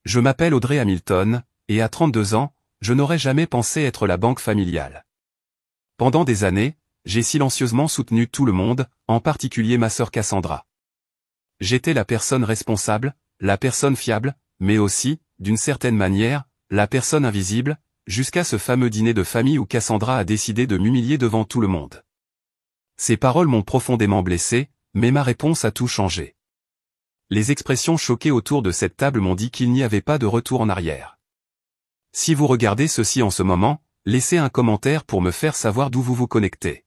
Je m'appelle Audrey Hamilton, et à 32 ans, je n'aurais jamais pensé être la banque familiale. Pendant des années, j'ai silencieusement soutenu tout le monde, en particulier ma sœur Cassandra. J'étais la personne responsable, la personne fiable, mais aussi, d'une certaine manière, la personne invisible, jusqu'à ce fameux dîner de famille où Cassandra a décidé de m'humilier devant tout le monde. Ces paroles m'ont profondément blessé, mais ma réponse a tout changé. Les expressions choquées autour de cette table m'ont dit qu'il n'y avait pas de retour en arrière. Si vous regardez ceci en ce moment, laissez un commentaire pour me faire savoir d'où vous vous connectez.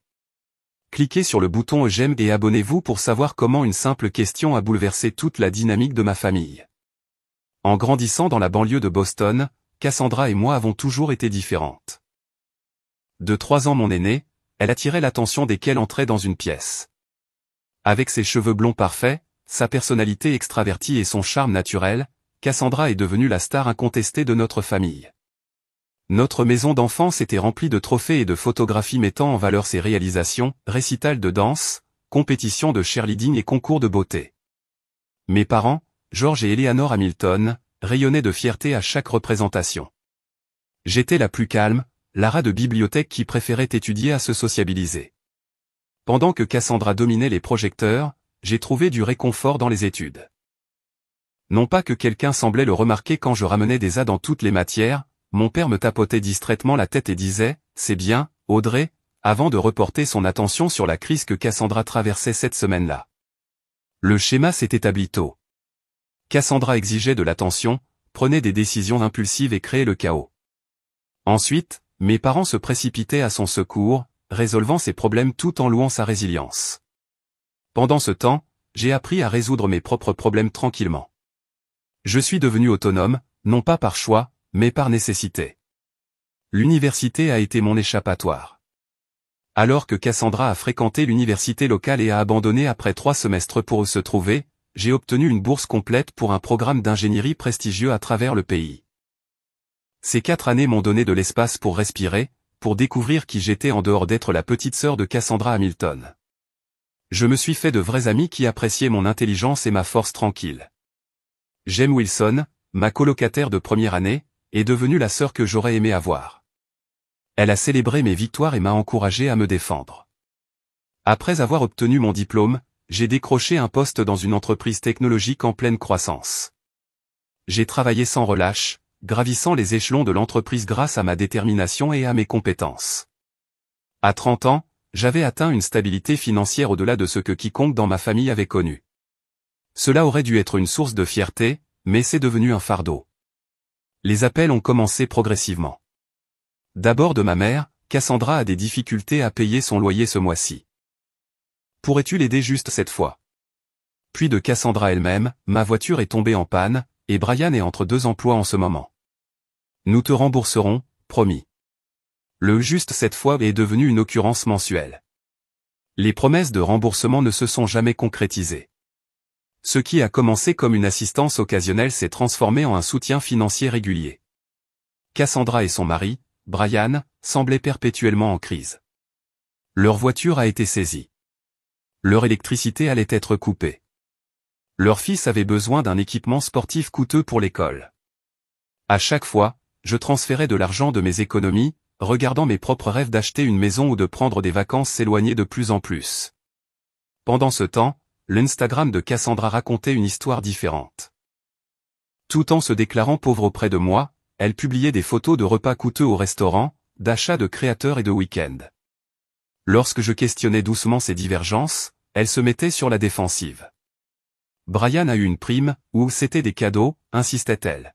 Cliquez sur le bouton j'aime et abonnez-vous pour savoir comment une simple question a bouleversé toute la dynamique de ma famille. En grandissant dans la banlieue de Boston, Cassandra et moi avons toujours été différentes. De 3 ans mon aînée, elle attirait l'attention dès qu'elle entrait dans une pièce. Avec ses cheveux blonds parfaits, sa personnalité extravertie et son charme naturel, Cassandra est devenue la star incontestée de notre famille. Notre maison d'enfance était remplie de trophées et de photographies mettant en valeur ses réalisations, récitals de danse, compétitions de cheerleading et concours de beauté. Mes parents, George et Eleanor Hamilton, rayonnaient de fierté à chaque représentation. J'étais la plus calme, la rat de bibliothèque qui préférait étudier à se sociabiliser. Pendant que Cassandra dominait les projecteurs, j'ai trouvé du réconfort dans les études. Non pas que quelqu'un semblait le remarquer quand je ramenais des A dans toutes les matières, mon père me tapotait distraitement la tête et disait « C'est bien, Audrey », avant de reporter son attention sur la crise que Cassandra traversait cette semaine-là. Le schéma s'est établi tôt. Cassandra exigeait de l'attention, prenait des décisions impulsives et créait le chaos. Ensuite, mes parents se précipitaient à son secours, résolvant ses problèmes tout en louant sa résilience. Pendant ce temps, j'ai appris à résoudre mes propres problèmes tranquillement. Je suis devenu autonome, non pas par choix, mais par nécessité. L'université a été mon échappatoire. Alors que Cassandra a fréquenté l'université locale et a abandonné après 3 semestres pour se trouver, j'ai obtenu une bourse complète pour un programme d'ingénierie prestigieux à travers le pays. Ces 4 années m'ont donné de l'espace pour respirer, pour découvrir qui j'étais en dehors d'être la petite sœur de Cassandra Hamilton. Je me suis fait de vrais amis qui appréciaient mon intelligence et ma force tranquille. Jem Wilson, ma colocataire de première année, est devenue la sœur que j'aurais aimé avoir. Elle a célébré mes victoires et m'a encouragé à me défendre. Après avoir obtenu mon diplôme, j'ai décroché un poste dans une entreprise technologique en pleine croissance. J'ai travaillé sans relâche, gravissant les échelons de l'entreprise grâce à ma détermination et à mes compétences. À 30 ans, j'avais atteint une stabilité financière au-delà de ce que quiconque dans ma famille avait connu. Cela aurait dû être une source de fierté, mais c'est devenu un fardeau. Les appels ont commencé progressivement. D'abord de ma mère, Cassandra a des difficultés à payer son loyer ce mois-ci. Pourrais-tu l'aider juste cette fois? Puis de Cassandra elle-même, ma voiture est tombée en panne, et Brian est entre 2 emplois en ce moment. Nous te rembourserons, promis. Le juste cette fois est devenu une occurrence mensuelle. Les promesses de remboursement ne se sont jamais concrétisées. Ce qui a commencé comme une assistance occasionnelle s'est transformé en un soutien financier régulier. Cassandra et son mari, Brian, semblaient perpétuellement en crise. Leur voiture a été saisie. Leur électricité allait être coupée. Leur fils avait besoin d'un équipement sportif coûteux pour l'école. À chaque fois, je transférais de l'argent de mes économies, regardant mes propres rêves d'acheter une maison ou de prendre des vacances s'éloigner de plus en plus. Pendant ce temps, l'Instagram de Cassandra racontait une histoire différente. Tout en se déclarant pauvre auprès de moi, elle publiait des photos de repas coûteux au restaurant, d'achats de créateurs et de week-ends. Lorsque je questionnais doucement ces divergences, elle se mettait sur la défensive. Brian a eu une prime, ou c'était des cadeaux, insistait-elle.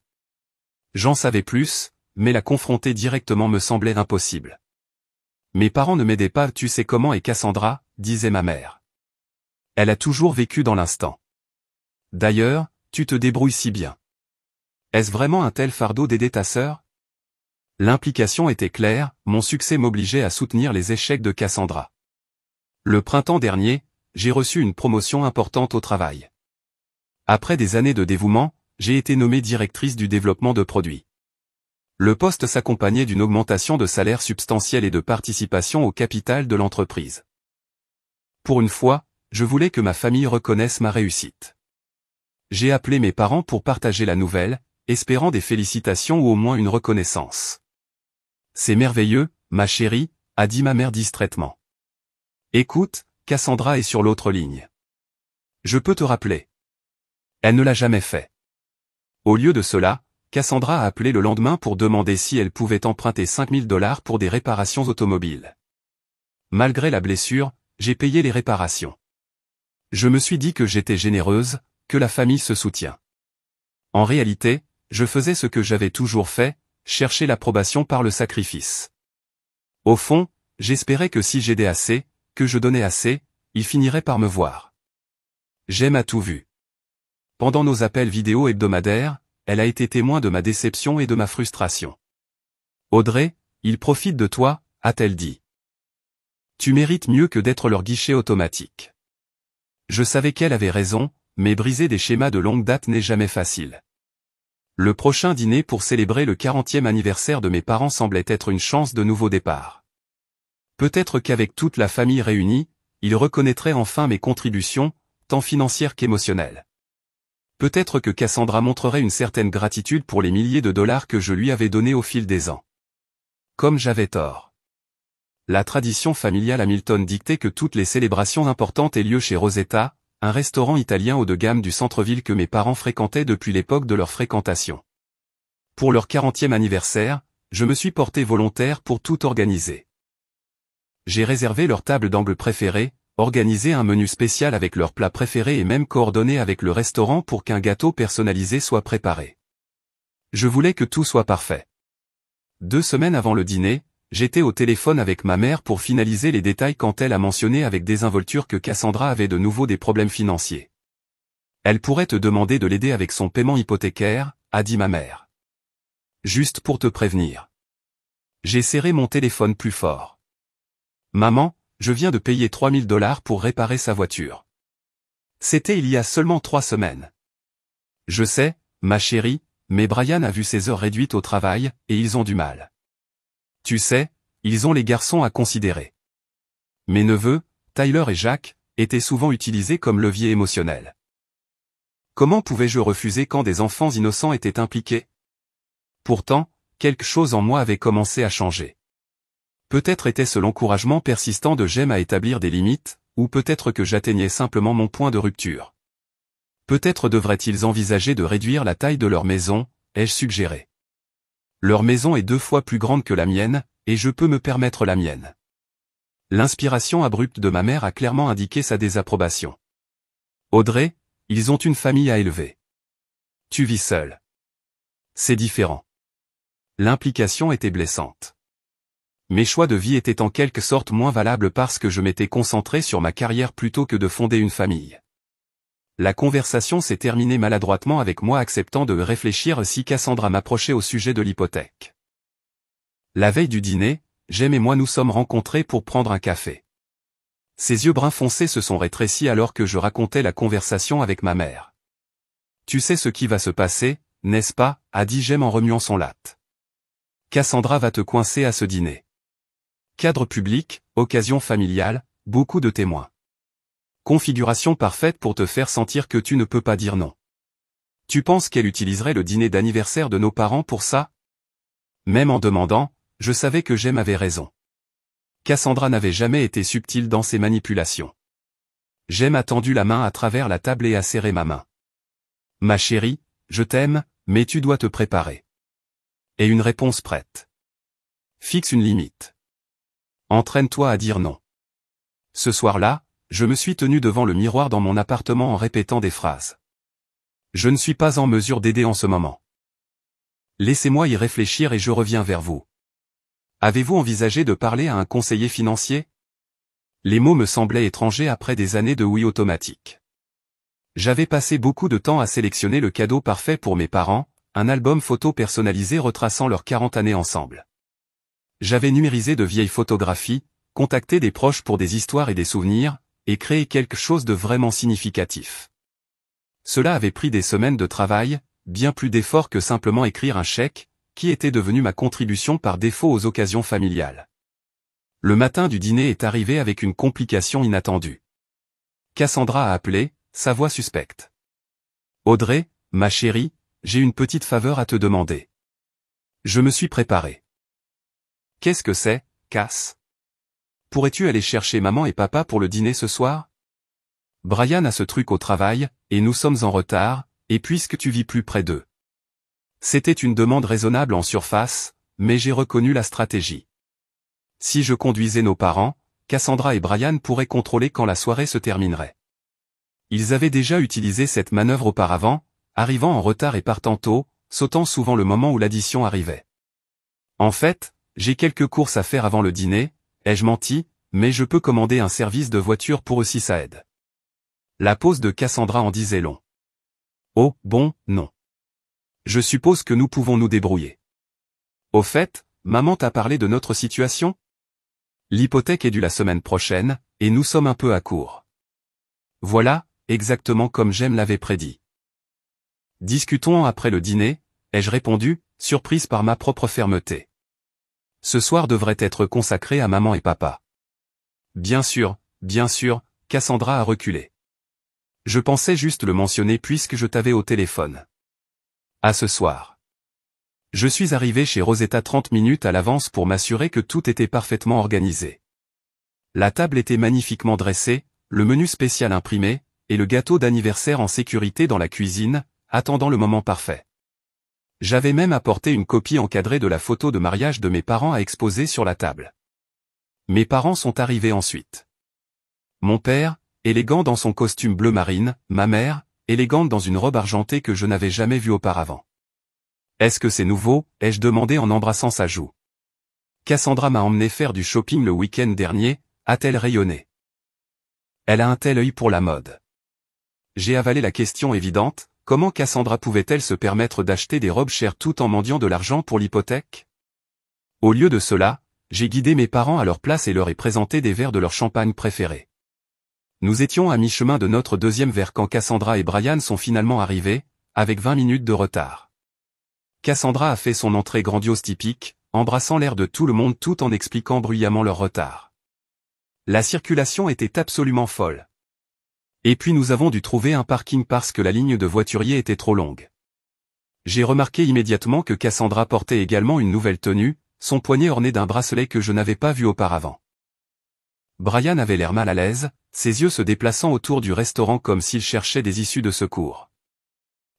J'en savais plus, mais la confronter directement me semblait impossible. Mes parents ne m'aidaient pas, tu sais comment est Cassandra, disait ma mère. Elle a toujours vécu dans l'instant. D'ailleurs, tu te débrouilles si bien. Est-ce vraiment un tel fardeau d'aider ta sœur? L'implication était claire, mon succès m'obligeait à soutenir les échecs de Cassandra. Le printemps dernier, j'ai reçu une promotion importante au travail. Après des années de dévouement, j'ai été nommée directrice du développement de produits. Le poste s'accompagnait d'une augmentation de salaire substantielle et de participation au capital de l'entreprise. Pour une fois, je voulais que ma famille reconnaisse ma réussite. J'ai appelé mes parents pour partager la nouvelle, espérant des félicitations ou au moins une reconnaissance. C'est merveilleux, ma chérie, a dit ma mère distraitement. Écoute, Cassandra est sur l'autre ligne. Je peux te rappeler. Elle ne l'a jamais fait. Au lieu de cela, Cassandra a appelé le lendemain pour demander si elle pouvait emprunter $5000 pour des réparations automobiles. Malgré la blessure, j'ai payé les réparations. Je me suis dit que j'étais généreuse, que la famille se soutient. En réalité, je faisais ce que j'avais toujours fait, chercher l'approbation par le sacrifice. Au fond, j'espérais que si j'aidais assez, que je donnais assez, il finirait par me voir. J'aime à tout vu. Pendant nos appels vidéo hebdomadaires, elle a été témoin de ma déception et de ma frustration. Audrey, ils profitent de toi, a-t-elle dit. Tu mérites mieux que d'être leur guichet automatique. Je savais qu'elle avait raison, mais briser des schémas de longue date n'est jamais facile. Le prochain dîner pour célébrer le 40e anniversaire de mes parents semblait être une chance de nouveau départ. Peut-être qu'avec toute la famille réunie, ils reconnaîtraient enfin mes contributions, tant financières qu'émotionnelles. Peut-être que Cassandra montrerait une certaine gratitude pour les milliers de dollars que je lui avais donnés au fil des ans. Comme j'avais tort. La tradition familiale Hamilton dictait que toutes les célébrations importantes aient lieu chez Rosetta, un restaurant italien haut de gamme du centre-ville que mes parents fréquentaient depuis l'époque de leur fréquentation. Pour leur 40e anniversaire, je me suis porté volontaire pour tout organiser. J'ai réservé leur table d'angle préférée, organisé un menu spécial avec leurs plats préférés et même coordonné avec le restaurant pour qu'un gâteau personnalisé soit préparé. Je voulais que tout soit parfait. 2 semaines avant le dîner, j'étais au téléphone avec ma mère pour finaliser les détails quand elle a mentionné avec désinvolture que Cassandra avait de nouveau des problèmes financiers. Elle pourrait te demander de l'aider avec son paiement hypothécaire, a dit ma mère. Juste pour te prévenir. J'ai serré mon téléphone plus fort. Maman, je viens de payer $3000 pour réparer sa voiture. C'était il y a seulement 3 semaines. Je sais, ma chérie, mais Brian a vu ses heures réduites au travail, et ils ont du mal. Tu sais, ils ont les garçons à considérer. Mes neveux, Tyler et Jack, étaient souvent utilisés comme levier émotionnel. Comment pouvais-je refuser quand des enfants innocents étaient impliqués? Pourtant, quelque chose en moi avait commencé à changer. Peut-être était-ce l'encouragement persistant de Jem à établir des limites, ou peut-être que j'atteignais simplement mon point de rupture. Peut-être devraient-ils envisager de réduire la taille de leur maison, ai-je suggéré. Leur maison est 2 fois plus grande que la mienne, et je peux me permettre la mienne. L'inspiration abrupte de ma mère a clairement indiqué sa désapprobation. Audrey, ils ont une famille à élever. Tu vis seule. C'est différent. L'implication était blessante. Mes choix de vie étaient en quelque sorte moins valables parce que je m'étais concentré sur ma carrière plutôt que de fonder une famille. La conversation s'est terminée maladroitement avec moi acceptant de réfléchir si Cassandra m'approchait au sujet de l'hypothèque. La veille du dîner, Jem et moi nous sommes rencontrés pour prendre un café. Ses yeux bruns foncés se sont rétrécis alors que je racontais la conversation avec ma mère. Tu sais ce qui va se passer, n'est-ce pas, a dit Jem en remuant son latte. Cassandra va te coincer à ce dîner. Cadre public, occasion familiale, beaucoup de témoins. Configuration parfaite pour te faire sentir que tu ne peux pas dire non. Tu penses qu'elle utiliserait le dîner d'anniversaire de nos parents pour ça? Même en demandant, je savais que Jem avait raison. Cassandra n'avait jamais été subtile dans ses manipulations. Jem a tendu la main à travers la table et a serré ma main. Ma chérie, je t'aime, mais tu dois te préparer. Et une réponse prête. Fixe une limite. Entraîne-toi à dire non. Ce soir-là, je me suis tenu devant le miroir dans mon appartement en répétant des phrases. Je ne suis pas en mesure d'aider en ce moment. Laissez-moi y réfléchir et je reviens vers vous. Avez-vous envisagé de parler à un conseiller financier? Les mots me semblaient étrangers après des années de oui automatique. J'avais passé beaucoup de temps à sélectionner le cadeau parfait pour mes parents, un album photo personnalisé retraçant leurs 40 années ensemble. J'avais numérisé de vieilles photographies, contacté des proches pour des histoires et des souvenirs, et créé quelque chose de vraiment significatif. Cela avait pris des semaines de travail, bien plus d'efforts que simplement écrire un chèque, qui était devenu ma contribution par défaut aux occasions familiales. Le matin du dîner est arrivé avec une complication inattendue. Cassandra a appelé, sa voix suspecte. Audrey, ma chérie, j'ai une petite faveur à te demander. Je me suis préparé. Qu'est-ce que c'est, Cass? Pourrais-tu aller chercher maman et papa pour le dîner ce soir? Brian a ce truc au travail, et nous sommes en retard, et puisque tu vis plus près d'eux. C'était une demande raisonnable en surface, mais j'ai reconnu la stratégie. Si je conduisais nos parents, Cassandra et Brian pourraient contrôler quand la soirée se terminerait. Ils avaient déjà utilisé cette manœuvre auparavant, arrivant en retard et partant tôt, sautant souvent le moment où l'addition arrivait. En fait, j'ai quelques courses à faire avant le dîner, ai-je menti, mais je peux commander un service de voiture pour eux si ça aide. La pause de Cassandra en disait long. Oh, bon, non. Je suppose que nous pouvons nous débrouiller. Au fait, maman t'a parlé de notre situation? L'hypothèque est due la semaine prochaine, et nous sommes un peu à court. Voilà, exactement comme Jem l'avait prédit. Discutons après le dîner, ai-je répondu, surprise par ma propre fermeté. Ce soir devrait être consacré à maman et papa. Bien sûr, Cassandra a reculé. Je pensais juste le mentionner puisque je t'avais au téléphone. À ce soir. Je suis arrivé chez Rosetta 30 minutes à l'avance pour m'assurer que tout était parfaitement organisé. La table était magnifiquement dressée, le menu spécial imprimé, et le gâteau d'anniversaire en sécurité dans la cuisine, attendant le moment parfait. J'avais même apporté une copie encadrée de la photo de mariage de mes parents à exposer sur la table. Mes parents sont arrivés ensuite. Mon père, élégant dans son costume bleu marine, ma mère, élégante dans une robe argentée que je n'avais jamais vue auparavant. Est-ce que c'est nouveau, ai-je demandé en embrassant sa joue. Cassandra m'a emmené faire du shopping le week-end dernier, a-t-elle rayonné. Elle a un tel œil pour la mode. J'ai avalé la question évidente, comment Cassandra pouvait-elle se permettre d'acheter des robes chères tout en mendiant de l'argent pour l'hypothèque? Au lieu de cela, j'ai guidé mes parents à leur place et leur ai présenté des verres de leur champagne préféré. Nous étions à mi-chemin de notre deuxième verre quand Cassandra et Brian sont finalement arrivés, avec 20 minutes de retard. Cassandra a fait son entrée grandiose typique, embrassant l'air de tout le monde tout en expliquant bruyamment leur retard. La circulation était absolument folle. Et puis nous avons dû trouver un parking parce que la ligne de voituriers était trop longue. J'ai remarqué immédiatement que Cassandra portait également une nouvelle tenue, son poignet orné d'un bracelet que je n'avais pas vu auparavant. Brian avait l'air mal à l'aise, ses yeux se déplaçant autour du restaurant comme s'il cherchait des issues de secours.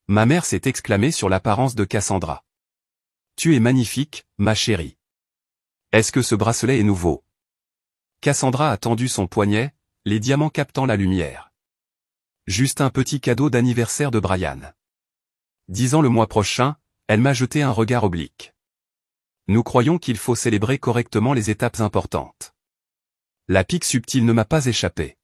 Ma mère s'est exclamée sur l'apparence de Cassandra. Tu es magnifique, ma chérie. Est-ce que ce bracelet est nouveau? Cassandra a tendu son poignet, les diamants captant la lumière. Juste un petit cadeau d'anniversaire de Brian. 10 ans le mois prochain, elle m'a jeté un regard oblique. Nous croyons qu'il faut célébrer correctement les étapes importantes. La pique subtile ne m'a pas échappé.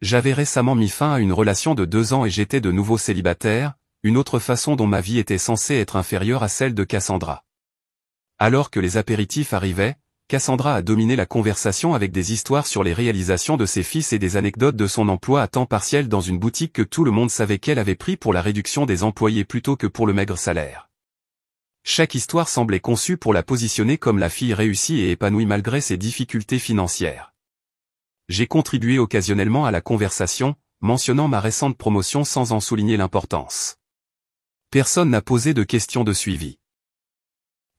J'avais récemment mis fin à une relation de 2 ans et j'étais de nouveau célibataire, une autre façon dont ma vie était censée être inférieure à celle de Cassandra. Alors que les apéritifs arrivaient, Cassandra a dominé la conversation avec des histoires sur les réalisations de ses fils et des anecdotes de son emploi à temps partiel dans une boutique que tout le monde savait qu'elle avait pris pour la réduction des employés plutôt que pour le maigre salaire. Chaque histoire semblait conçue pour la positionner comme la fille réussie et épanouie malgré ses difficultés financières. J'ai contribué occasionnellement à la conversation, mentionnant ma récente promotion sans en souligner l'importance. Personne n'a posé de questions de suivi.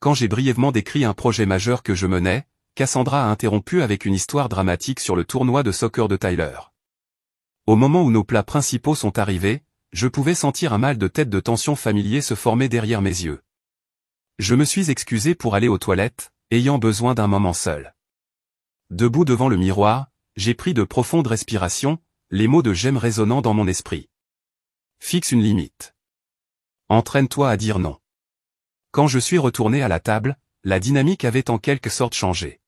Quand j'ai brièvement décrit un projet majeur que je menais, Cassandra a interrompu avec une histoire dramatique sur le tournoi de soccer de Tyler. Au moment où nos plats principaux sont arrivés, je pouvais sentir un mal de tête de tension familier se former derrière mes yeux. Je me suis excusé pour aller aux toilettes, ayant besoin d'un moment seul. Debout devant le miroir, j'ai pris de profondes respirations, les mots de Jem résonnant dans mon esprit. Fixe une limite. Entraîne-toi à dire non. Quand je suis retourné à la table, la dynamique avait en quelque sorte changé.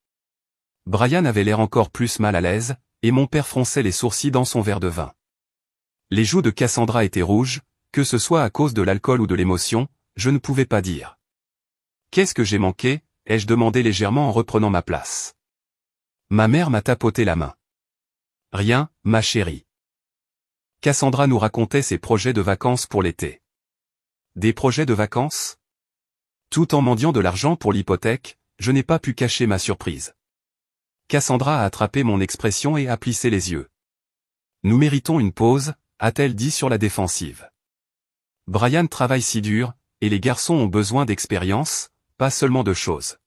Brian avait l'air encore plus mal à l'aise, et mon père fronçait les sourcils dans son verre de vin. Les joues de Cassandra étaient rouges, que ce soit à cause de l'alcool ou de l'émotion, je ne pouvais pas dire. Qu'est-ce que j'ai manqué, ai-je demandé légèrement en reprenant ma place. Ma mère m'a tapoté la main. Rien, ma chérie. Cassandra nous racontait ses projets de vacances pour l'été. Des projets de vacances? Tout en mendiant de l'argent pour l'hypothèque, je n'ai pas pu cacher ma surprise. Cassandra a attrapé mon expression et a plissé les yeux. Nous méritons une pause, a-t-elle dit sur la défensive. Brian travaille si dur, et les garçons ont besoin d'expérience, pas seulement de choses.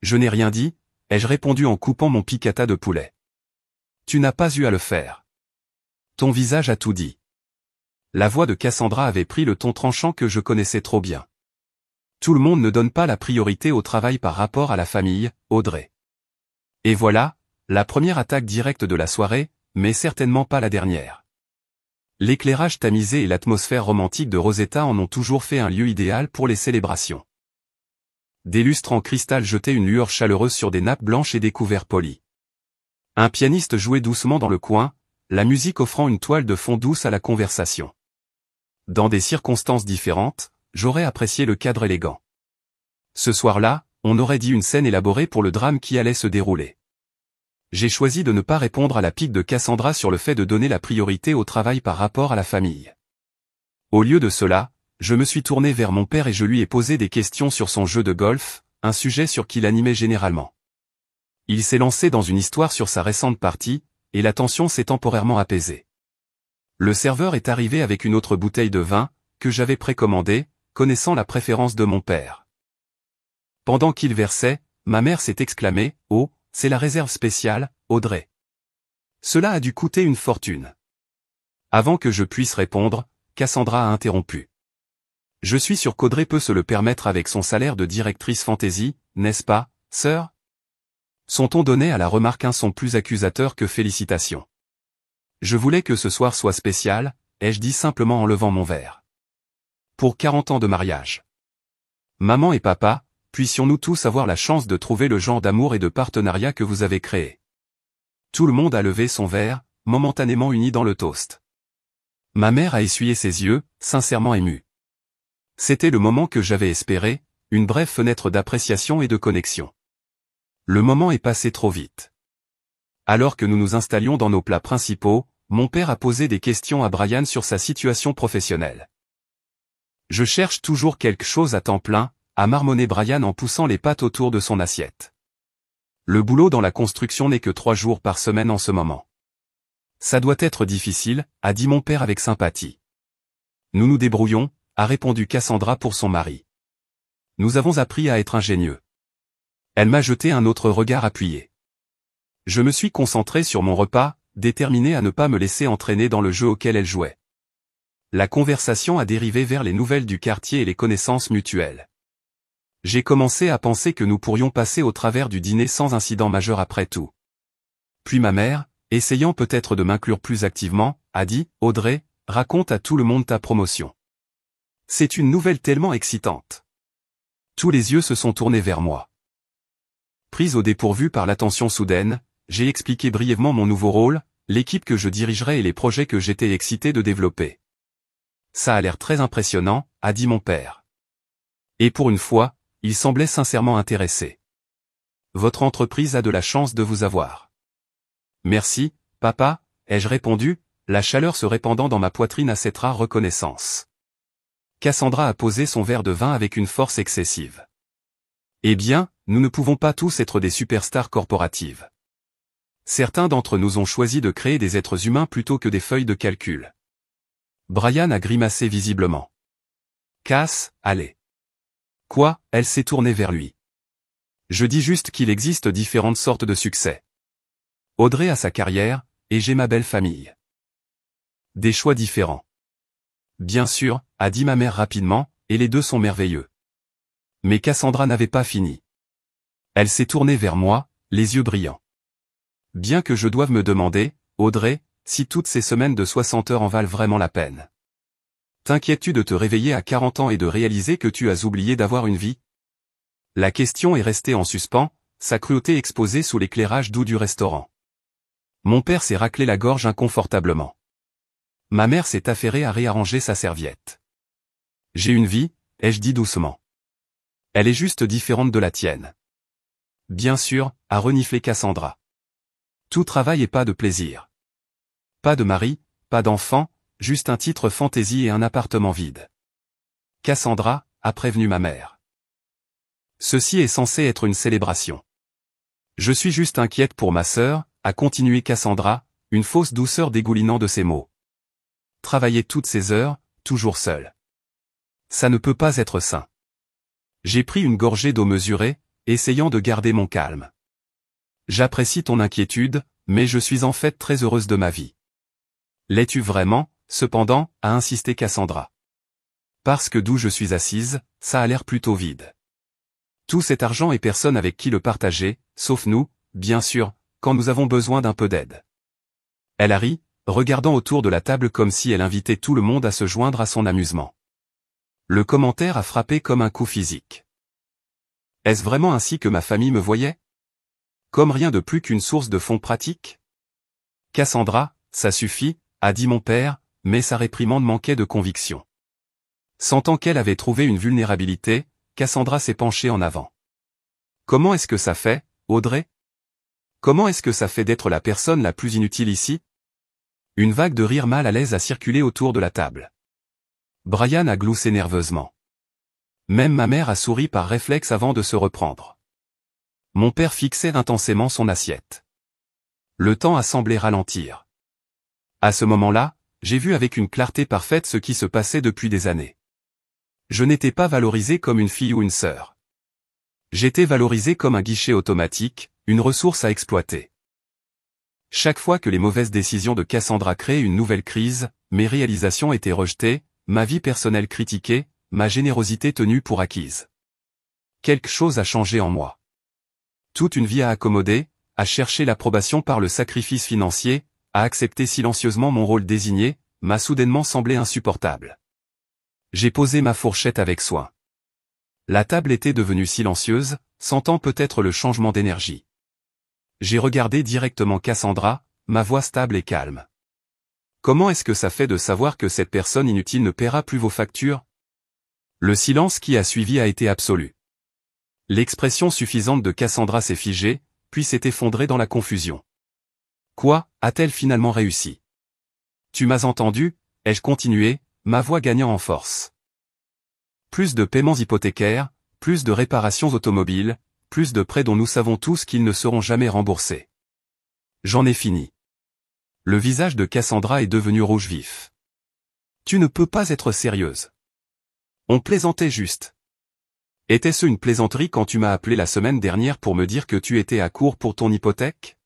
Je n'ai rien dit, ai-je répondu en coupant mon piccata de poulet. Tu n'as pas eu à le faire. Ton visage a tout dit. La voix de Cassandra avait pris le ton tranchant que je connaissais trop bien. Tout le monde ne donne pas la priorité au travail par rapport à la famille, Audrey. Et voilà, la première attaque directe de la soirée, mais certainement pas la dernière. L'éclairage tamisé et l'atmosphère romantique de Rosetta en ont toujours fait un lieu idéal pour les célébrations. Des lustres en cristal jetaient une lueur chaleureuse sur des nappes blanches et des couverts polis. Un pianiste jouait doucement dans le coin, la musique offrant une toile de fond douce à la conversation. Dans des circonstances différentes, j'aurais apprécié le cadre élégant. Ce soir-là, on aurait dit une scène élaborée pour le drame qui allait se dérouler. J'ai choisi de ne pas répondre à la pique de Cassandra sur le fait de donner la priorité au travail par rapport à la famille. Au lieu de cela, je me suis tourné vers mon père et je lui ai posé des questions sur son jeu de golf, un sujet sur qui l'animait généralement. Il s'est lancé dans une histoire sur sa récente partie, et la tension s'est temporairement apaisée. Le serveur est arrivé avec une autre bouteille de vin, que j'avais précommandée, connaissant la préférence de mon père. Pendant qu'il versait, ma mère s'est exclamée « Oh, c'est la réserve spéciale, Audrey. » Cela a dû coûter une fortune. Avant que je puisse répondre, Cassandra a interrompu. Je suis sûr qu'Audrey peut se le permettre avec son salaire de directrice fantaisie, n'est-ce pas, sœur? Son ton donnait à la remarque un son plus accusateur que félicitations. Je voulais que ce soir soit spécial, ai-je dit simplement en levant mon verre. Pour 40 ans de mariage. Maman et papa, puissions-nous tous avoir la chance de trouver le genre d'amour et de partenariat que vous avez créé. Tout le monde a levé son verre, momentanément uni dans le toast. Ma mère a essuyé ses yeux, sincèrement émue. C'était le moment que j'avais espéré, une brève fenêtre d'appréciation et de connexion. Le moment est passé trop vite. Alors que nous nous installions dans nos plats principaux, mon père a posé des questions à Brian sur sa situation professionnelle. Je cherche toujours quelque chose à temps plein, a marmonné Brian en poussant les pattes autour de son assiette. Le boulot dans la construction n'est que 3 jours par semaine en ce moment. Ça doit être difficile, a dit mon père avec sympathie. Nous nous débrouillons, a répondu Cassandra pour son mari. Nous avons appris à être ingénieux. Elle m'a jeté un autre regard appuyé. Je me suis concentré sur mon repas, déterminé à ne pas me laisser entraîner dans le jeu auquel elle jouait. La conversation a dérivé vers les nouvelles du quartier et les connaissances mutuelles. J'ai commencé à penser que nous pourrions passer au travers du dîner sans incident majeur après tout. Puis ma mère, essayant peut-être de m'inclure plus activement, a dit « Audrey, raconte à tout le monde ta promotion. C'est une nouvelle tellement excitante. » Tous les yeux se sont tournés vers moi. Prise au dépourvu par l'attention soudaine, j'ai expliqué brièvement mon nouveau rôle, l'équipe que je dirigerais et les projets que j'étais excité de développer. Ça a l'air très impressionnant, a dit mon père. Et pour une fois, il semblait sincèrement intéressé. Votre entreprise a de la chance de vous avoir. Merci, papa, ai-je répondu, la chaleur se répandant dans ma poitrine à cette rare reconnaissance. Cassandra a posé son verre de vin avec une force excessive. Eh bien, nous ne pouvons pas tous être des superstars corporatives. Certains d'entre nous ont choisi de créer des êtres humains plutôt que des feuilles de calcul. Brian a grimacé visiblement. Cass, allez. Quoi, elle s'est tournée vers lui. Je dis juste qu'il existe différentes sortes de succès. Audrey a sa carrière, et j'ai ma belle famille. Des choix différents. Bien sûr, a dit ma mère rapidement, et les deux sont merveilleux. Mais Cassandra n'avait pas fini. Elle s'est tournée vers moi, les yeux brillants. Bien que je doive me demander, Audrey, si toutes ces semaines de 60 heures en valent vraiment la peine. T'inquiètes-tu de te réveiller à 40 ans et de réaliser que tu as oublié d'avoir une vie? La question est restée en suspens, sa cruauté exposée sous l'éclairage doux du restaurant. Mon père s'est raclé la gorge inconfortablement. Ma mère s'est affairée à réarranger sa serviette. J'ai une vie, ai-je dit doucement. Elle est juste différente de la tienne. Bien sûr, a reniflé Cassandra. Tout travail et pas de plaisir. Pas de mari, pas d'enfant, juste un titre fantaisie et un appartement vide. Cassandra, a prévenu ma mère. Ceci est censé être une célébration. Je suis juste inquiète pour ma sœur, a continué Cassandra, une fausse douceur dégoulinant de ses mots. Travailler toutes ces heures, toujours seule. Ça ne peut pas être sain. J'ai pris une gorgée d'eau mesurée, essayant de garder mon calme. J'apprécie ton inquiétude, mais je suis en fait très heureuse de ma vie. L'es-tu vraiment, cependant, a insisté Cassandra. Parce que d'où je suis assise, ça a l'air plutôt vide. Tout cet argent et personne avec qui le partager, sauf nous, bien sûr, quand nous avons besoin d'un peu d'aide. Elle a ri, regardant autour de la table comme si elle invitait tout le monde à se joindre à son amusement. Le commentaire a frappé comme un coup physique. Est-ce vraiment ainsi que ma famille me voyait? Comme rien de plus qu'une source de fonds pratiques? Cassandra, ça suffit, a dit mon père, mais sa réprimande manquait de conviction. Sentant qu'elle avait trouvé une vulnérabilité, Cassandra s'est penchée en avant. Comment est-ce que ça fait, Audrey? Comment est-ce que ça fait d'être la personne la plus inutile ici? Une vague de rire mal à l'aise a circulé autour de la table. Brian a gloussé nerveusement. Même ma mère a souri par réflexe avant de se reprendre. Mon père fixait intensément son assiette. Le temps a semblé ralentir. À ce moment-là, j'ai vu avec une clarté parfaite ce qui se passait depuis des années. Je n'étais pas valorisé comme une fille ou une sœur. J'étais valorisé comme un guichet automatique, une ressource à exploiter. Chaque fois que les mauvaises décisions de Cassandra créaient une nouvelle crise, mes réalisations étaient rejetées, ma vie personnelle critiquée, ma générosité tenue pour acquise. Quelque chose a changé en moi. Toute une vie à accommoder, à chercher l'approbation par le sacrifice financier, à accepter silencieusement mon rôle désigné, m'a soudainement semblé insupportable. J'ai posé ma fourchette avec soin. La table était devenue silencieuse, sentant peut-être le changement d'énergie. J'ai regardé directement Cassandra, ma voix stable et calme. Comment est-ce que ça fait de savoir que cette personne inutile ne paiera plus vos factures? Le silence qui a suivi a été absolu. L'expression suffisante de Cassandra s'est figée, puis s'est effondrée dans la confusion. Quoi, a-t-elle finalement réussi? Tu m'as entendu, ai-je continué, ma voix gagnant en force. Plus de paiements hypothécaires, plus de réparations automobiles, plus de prêts dont nous savons tous qu'ils ne seront jamais remboursés. J'en ai fini. Le visage de Cassandra est devenu rouge vif. Tu ne peux pas être sérieuse. On plaisantait juste. Était-ce une plaisanterie quand tu m'as appelé la semaine dernière pour me dire que tu étais à court pour ton hypothèque?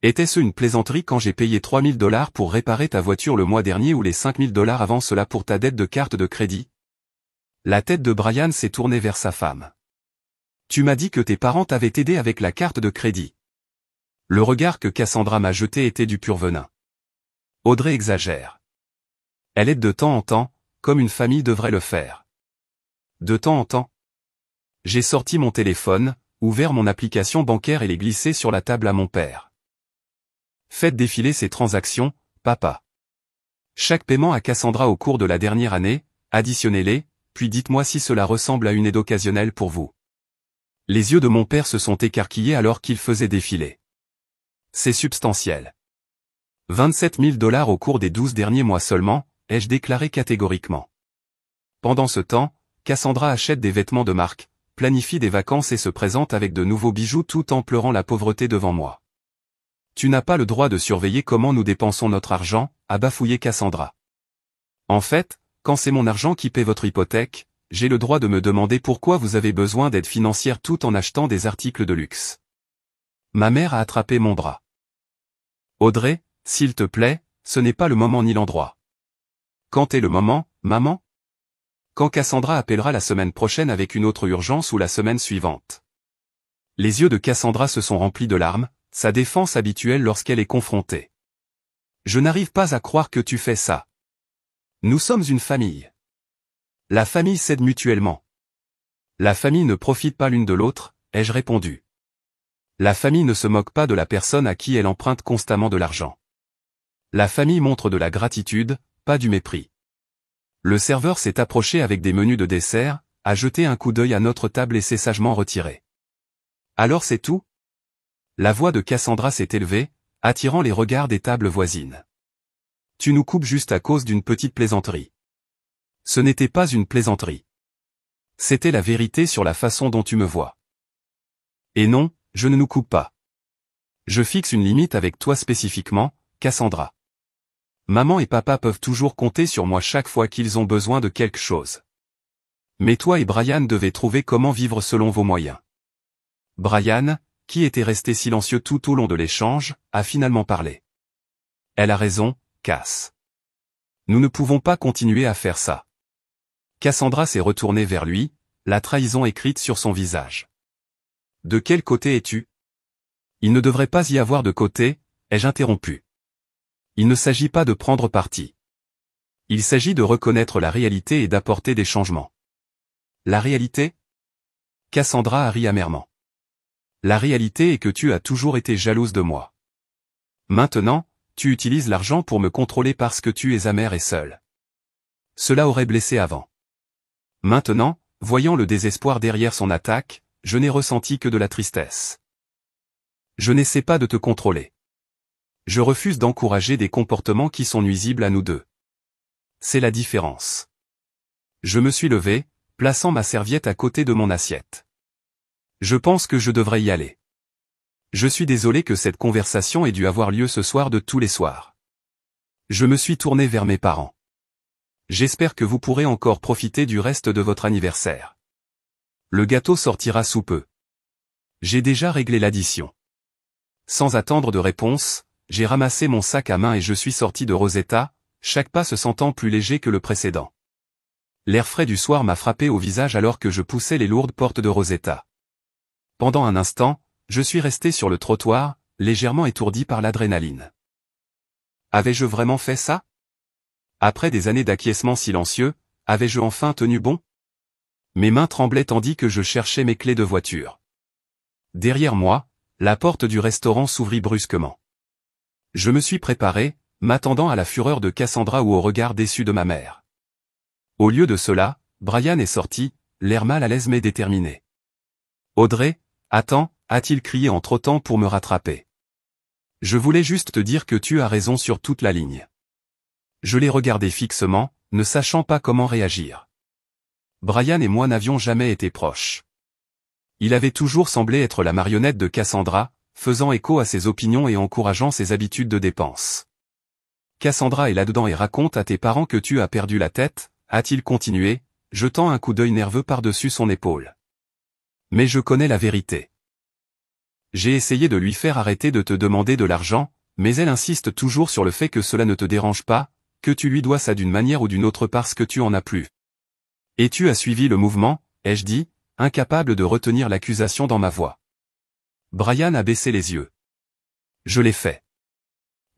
Était-ce une plaisanterie quand j'ai payé 3 000 $ pour réparer ta voiture le mois dernier ou les 5 000 $ avant cela pour ta dette de carte de crédit? La tête de Brian s'est tournée vers sa femme. Tu m'as dit que tes parents t'avaient aidé avec la carte de crédit. Le regard que Cassandra m'a jeté était du pur venin. Audrey exagère. Elle aide de temps en temps, comme une famille devrait le faire. De temps en temps. J'ai sorti mon téléphone, ouvert mon application bancaire et l'ai glissé sur la table à mon père. Faites défiler ces transactions, papa. Chaque paiement à Cassandra au cours de la dernière année, additionnez-les, puis dites-moi si cela ressemble à une aide occasionnelle pour vous. Les yeux de mon père se sont écarquillés alors qu'il faisait défiler. C'est substantiel. 27 000 $ au cours des 12 derniers mois seulement, ai-je déclaré catégoriquement. Pendant ce temps, Cassandra achète des vêtements de marque, planifie des vacances et se présente avec de nouveaux bijoux tout en pleurant la pauvreté devant moi. Tu n'as pas le droit de surveiller comment nous dépensons notre argent, a bafouillé Cassandra. En fait, quand c'est mon argent qui paie votre hypothèque, j'ai le droit de me demander pourquoi vous avez besoin d'aide financière tout en achetant des articles de luxe. Ma mère a attrapé mon bras. Audrey, s'il te plaît, ce n'est pas le moment ni l'endroit. Quand est le moment, maman? Quand Cassandra appellera la semaine prochaine avec une autre urgence ou la semaine suivante. Les yeux de Cassandra se sont remplis de larmes, sa défense habituelle lorsqu'elle est confrontée. Je n'arrive pas à croire que tu fais ça. Nous sommes une famille. La famille s'aide mutuellement. La famille ne profite pas l'une de l'autre, ai-je répondu. La famille ne se moque pas de la personne à qui elle emprunte constamment de l'argent. La famille montre de la gratitude, pas du mépris. Le serveur s'est approché avec des menus de dessert, a jeté un coup d'œil à notre table et s'est sagement retiré. Alors c'est tout? La voix de Cassandra s'est élevée, attirant les regards des tables voisines. Tu nous coupes juste à cause d'une petite plaisanterie. Ce n'était pas une plaisanterie. C'était la vérité sur la façon dont tu me vois. Et non, je ne nous coupe pas. Je fixe une limite avec toi spécifiquement, Cassandra. Maman et papa peuvent toujours compter sur moi chaque fois qu'ils ont besoin de quelque chose. Mais toi et Brian devez trouver comment vivre selon vos moyens. Brian, qui était resté silencieux tout au long de l'échange, a finalement parlé. Elle a raison, Cass. Nous ne pouvons pas continuer à faire ça. Cassandra s'est retournée vers lui, la trahison écrite sur son visage. De quel côté es-tu? Il ne devrait pas y avoir de côté, ai-je interrompu. Il ne s'agit pas de prendre parti. Il s'agit de reconnaître la réalité et d'apporter des changements. La réalité? Cassandra a ri amèrement. La réalité est que tu as toujours été jalouse de moi. Maintenant, tu utilises l'argent pour me contrôler parce que tu es amère et seule. Cela aurait blessé avant. Maintenant, voyant le désespoir derrière son attaque, je n'ai ressenti que de la tristesse. Je n'essaie pas de te contrôler. Je refuse d'encourager des comportements qui sont nuisibles à nous deux. C'est la différence. Je me suis levé, plaçant ma serviette à côté de mon assiette. Je pense que je devrais y aller. Je suis désolé que cette conversation ait dû avoir lieu ce soir de tous les soirs. Je me suis tourné vers mes parents. J'espère que vous pourrez encore profiter du reste de votre anniversaire. Le gâteau sortira sous peu. J'ai déjà réglé l'addition. Sans attendre de réponse, j'ai ramassé mon sac à main et je suis sorti de Rosetta, chaque pas se sentant plus léger que le précédent. L'air frais du soir m'a frappé au visage alors que je poussais les lourdes portes de Rosetta. Pendant un instant, je suis resté sur le trottoir, légèrement étourdi par l'adrénaline. Avais-je vraiment fait ça? Après des années d'acquiescement silencieux, avais-je enfin tenu bon? Mes mains tremblaient tandis que je cherchais mes clés de voiture. Derrière moi, la porte du restaurant s'ouvrit brusquement. Je me suis préparé, m'attendant à la fureur de Cassandra ou au regard déçu de ma mère. Au lieu de cela, Brian est sorti, l'air mal à l'aise mais déterminé. Audrey, attends, a-t-il crié en trottant pour me rattraper. Je voulais juste te dire que tu as raison sur toute la ligne. Je l'ai regardé fixement, ne sachant pas comment réagir. Brian et moi n'avions jamais été proches. Il avait toujours semblé être la marionnette de Cassandra, faisant écho à ses opinions et encourageant ses habitudes de dépenses. Cassandra est là-dedans et raconte à tes parents que tu as perdu la tête, a-t-il continué, jetant un coup d'œil nerveux par-dessus son épaule. Mais je connais la vérité. J'ai essayé de lui faire arrêter de te demander de l'argent, mais elle insiste toujours sur le fait que cela ne te dérange pas, que tu lui dois ça d'une manière ou d'une autre parce que tu en as plus. Et tu as suivi le mouvement, ai-je dit, incapable de retenir l'accusation dans ma voix. Brian a baissé les yeux. Je l'ai fait.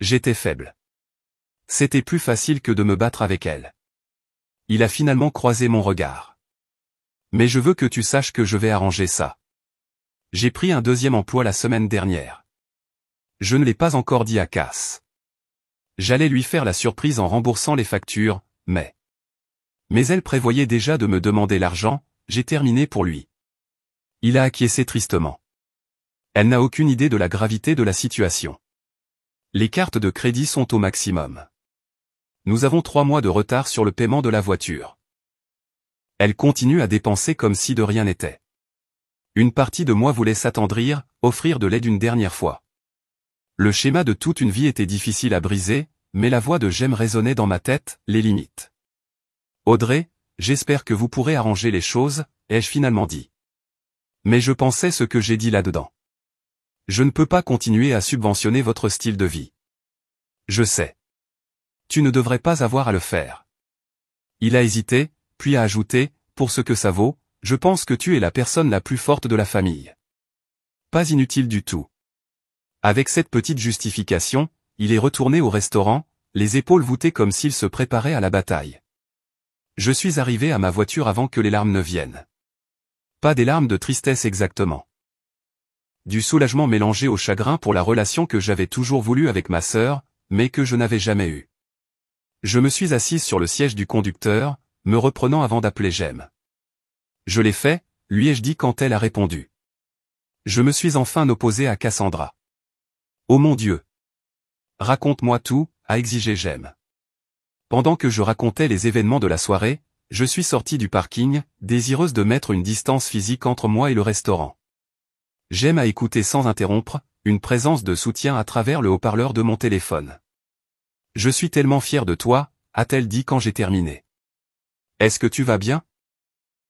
J'étais faible. C'était plus facile que de me battre avec elle. Il a finalement croisé mon regard. Mais je veux que tu saches que je vais arranger ça. J'ai pris un deuxième emploi la semaine dernière. Je ne l'ai pas encore dit à Cass. J'allais lui faire la surprise en remboursant les factures, mais elle prévoyait déjà de me demander l'argent, j'ai terminé pour lui. Il a acquiescé tristement. Elle n'a aucune idée de la gravité de la situation. Les cartes de crédit sont au maximum. Nous avons 3 mois de retard sur le paiement de la voiture. Elle continue à dépenser comme si de rien n'était. Une partie de moi voulait s'attendrir, offrir de l'aide une dernière fois. Le schéma de toute une vie était difficile à briser, mais la voix de Jem résonnait dans ma tête, les limites. Audrey, j'espère que vous pourrez arranger les choses, ai-je finalement dit. Mais je pensais ce que j'ai dit là-dedans. Je ne peux pas continuer à subventionner votre style de vie. Je sais. Tu ne devrais pas avoir à le faire. Il a hésité, puis a ajouté, pour ce que ça vaut, je pense que tu es la personne la plus forte de la famille. Pas inutile du tout. Avec cette petite justification, il est retourné au restaurant, les épaules voûtées comme s'il se préparait à la bataille. Je suis arrivé à ma voiture avant que les larmes ne viennent. Pas des larmes de tristesse exactement. Du soulagement mélangé au chagrin pour la relation que j'avais toujours voulu avec ma sœur, mais que je n'avais jamais eue. Je me suis assise sur le siège du conducteur, me reprenant avant d'appeler Jem. Je l'ai fait, lui ai-je dit quand elle a répondu. Je me suis enfin opposé à Cassandra. Oh mon Dieu! Raconte-moi tout, a exigé Jem. Pendant que je racontais les événements de la soirée, je suis sorti du parking, désireuse de mettre une distance physique entre moi et le restaurant. Jem a écouté sans interrompre, une présence de soutien à travers le haut-parleur de mon téléphone. Je suis tellement fier de toi, a-t-elle dit quand j'ai terminé. Est-ce que tu vas bien?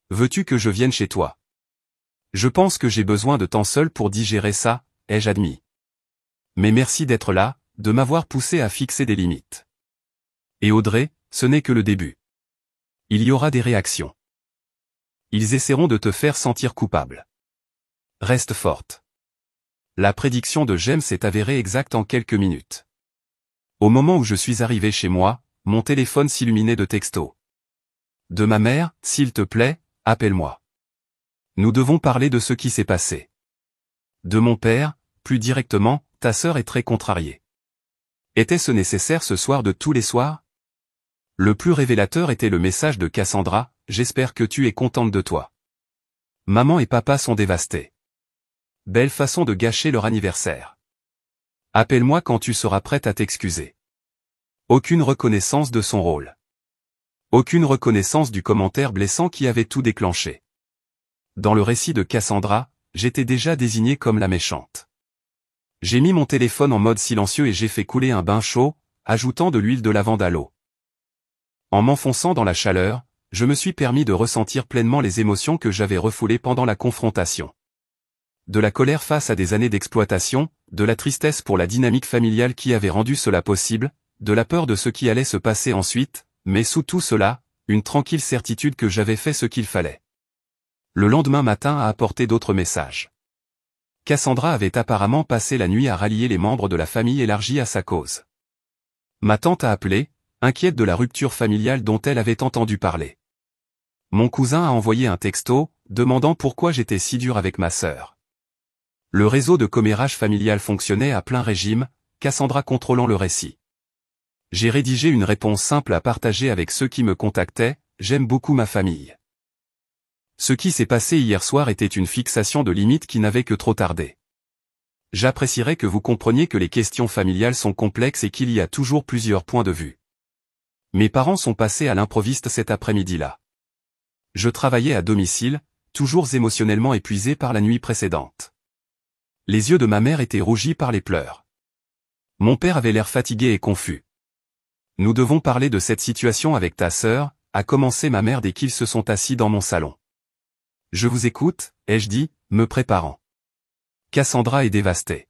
Veux-tu que je vienne chez toi? Je pense que j'ai besoin de temps seul pour digérer ça, ai-je admis. Mais merci d'être là, de m'avoir poussé à fixer des limites. Et Audrey, ce n'est que le début. Il y aura des réactions. Ils essaieront de te faire sentir coupable. Reste forte. La prédiction de Jem s'est avérée exacte en quelques minutes. Au moment où je suis arrivé chez moi, mon téléphone s'illuminait de textos. De ma mère, s'il te plaît, appelle-moi. Nous devons parler de ce qui s'est passé. De mon père, plus directement, ta sœur est très contrariée. Était-ce nécessaire ce soir de tous les soirs? Le plus révélateur était le message de Cassandra, j'espère que tu es contente de toi. Maman et papa sont dévastés. Belle façon de gâcher leur anniversaire. Appelle-moi quand tu seras prête à t'excuser. Aucune reconnaissance de son rôle. Aucune reconnaissance du commentaire blessant qui avait tout déclenché. Dans le récit de Cassandra, j'étais déjà désignée comme la méchante. J'ai mis mon téléphone en mode silencieux et j'ai fait couler un bain chaud, ajoutant de l'huile de lavande à l'eau. En m'enfonçant dans la chaleur, je me suis permis de ressentir pleinement les émotions que j'avais refoulées pendant la confrontation. De la colère face à des années d'exploitation, de la tristesse pour la dynamique familiale qui avait rendu cela possible, de la peur de ce qui allait se passer ensuite, mais sous tout cela, une tranquille certitude que j'avais fait ce qu'il fallait. Le lendemain matin a apporté d'autres messages. Cassandra avait apparemment passé la nuit à rallier les membres de la famille élargie à sa cause. Ma tante a appelé, inquiète de la rupture familiale dont elle avait entendu parler. Mon cousin a envoyé un texto, demandant pourquoi j'étais si dur avec ma sœur. Le réseau de commérage familial fonctionnait à plein régime, Cassandra contrôlant le récit. J'ai rédigé une réponse simple à partager avec ceux qui me contactaient, j'aime beaucoup ma famille. Ce qui s'est passé hier soir était une fixation de limites qui n'avait que trop tardé. J'apprécierais que vous compreniez que les questions familiales sont complexes et qu'il y a toujours plusieurs points de vue. Mes parents sont passés à l'improviste cet après-midi-là. Je travaillais à domicile, toujours émotionnellement épuisé par la nuit précédente. Les yeux de ma mère étaient rougis par les pleurs. Mon père avait l'air fatigué et confus. Nous devons parler de cette situation avec ta sœur, a commencé ma mère dès qu'ils se sont assis dans mon salon. Je vous écoute, ai-je dit, me préparant. Cassandra est dévastée.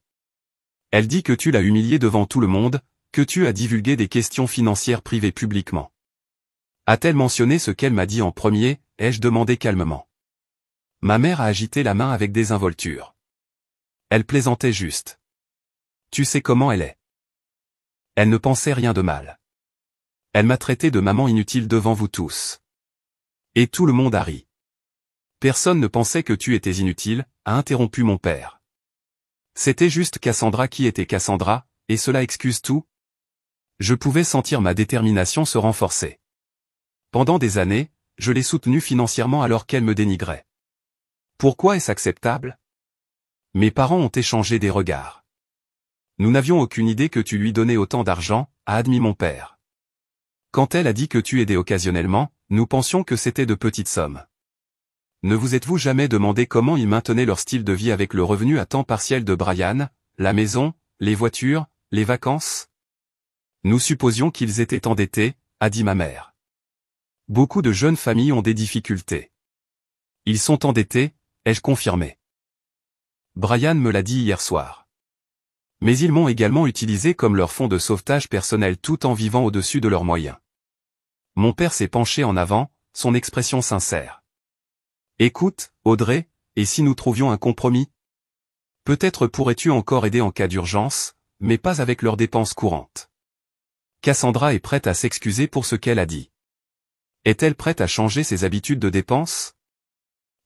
Elle dit que tu l'as humiliée devant tout le monde, que tu as divulgué des questions financières privées publiquement. A-t-elle mentionné ce qu'elle m'a dit en premier, ai-je demandé calmement. Ma mère a agité la main avec désinvolture. Elle plaisantait juste. Tu sais comment elle est. Elle ne pensait rien de mal. Elle m'a traité de maman inutile devant vous tous. Et tout le monde a ri. Personne ne pensait que tu étais inutile, a interrompu mon père. C'était juste Cassandra qui était Cassandra, et cela excuse tout? Je pouvais sentir ma détermination se renforcer. Pendant des années, je l'ai soutenue financièrement alors qu'elle me dénigrait. Pourquoi est-ce acceptable? Mes parents ont échangé des regards. Nous n'avions aucune idée que tu lui donnais autant d'argent, a admis mon père. Quand elle a dit que tu aidais occasionnellement, nous pensions que c'était de petites sommes. Ne vous êtes-vous jamais demandé comment ils maintenaient leur style de vie avec le revenu à temps partiel de Brian, la maison, les voitures, les vacances? Nous supposions qu'ils étaient endettés, a dit ma mère. Beaucoup de jeunes familles ont des difficultés. Ils sont endettés, ai-je confirmé. Brian me l'a dit hier soir. Mais ils m'ont également utilisé comme leur fonds de sauvetage personnel tout en vivant au-dessus de leurs moyens. Mon père s'est penché en avant, son expression sincère. Écoute, Audrey, et si nous trouvions un compromis? Peut-être pourrais-tu encore aider en cas d'urgence, mais pas avec leurs dépenses courantes. Cassandra est prête à s'excuser pour ce qu'elle a dit. Est-elle prête à changer ses habitudes de dépenses?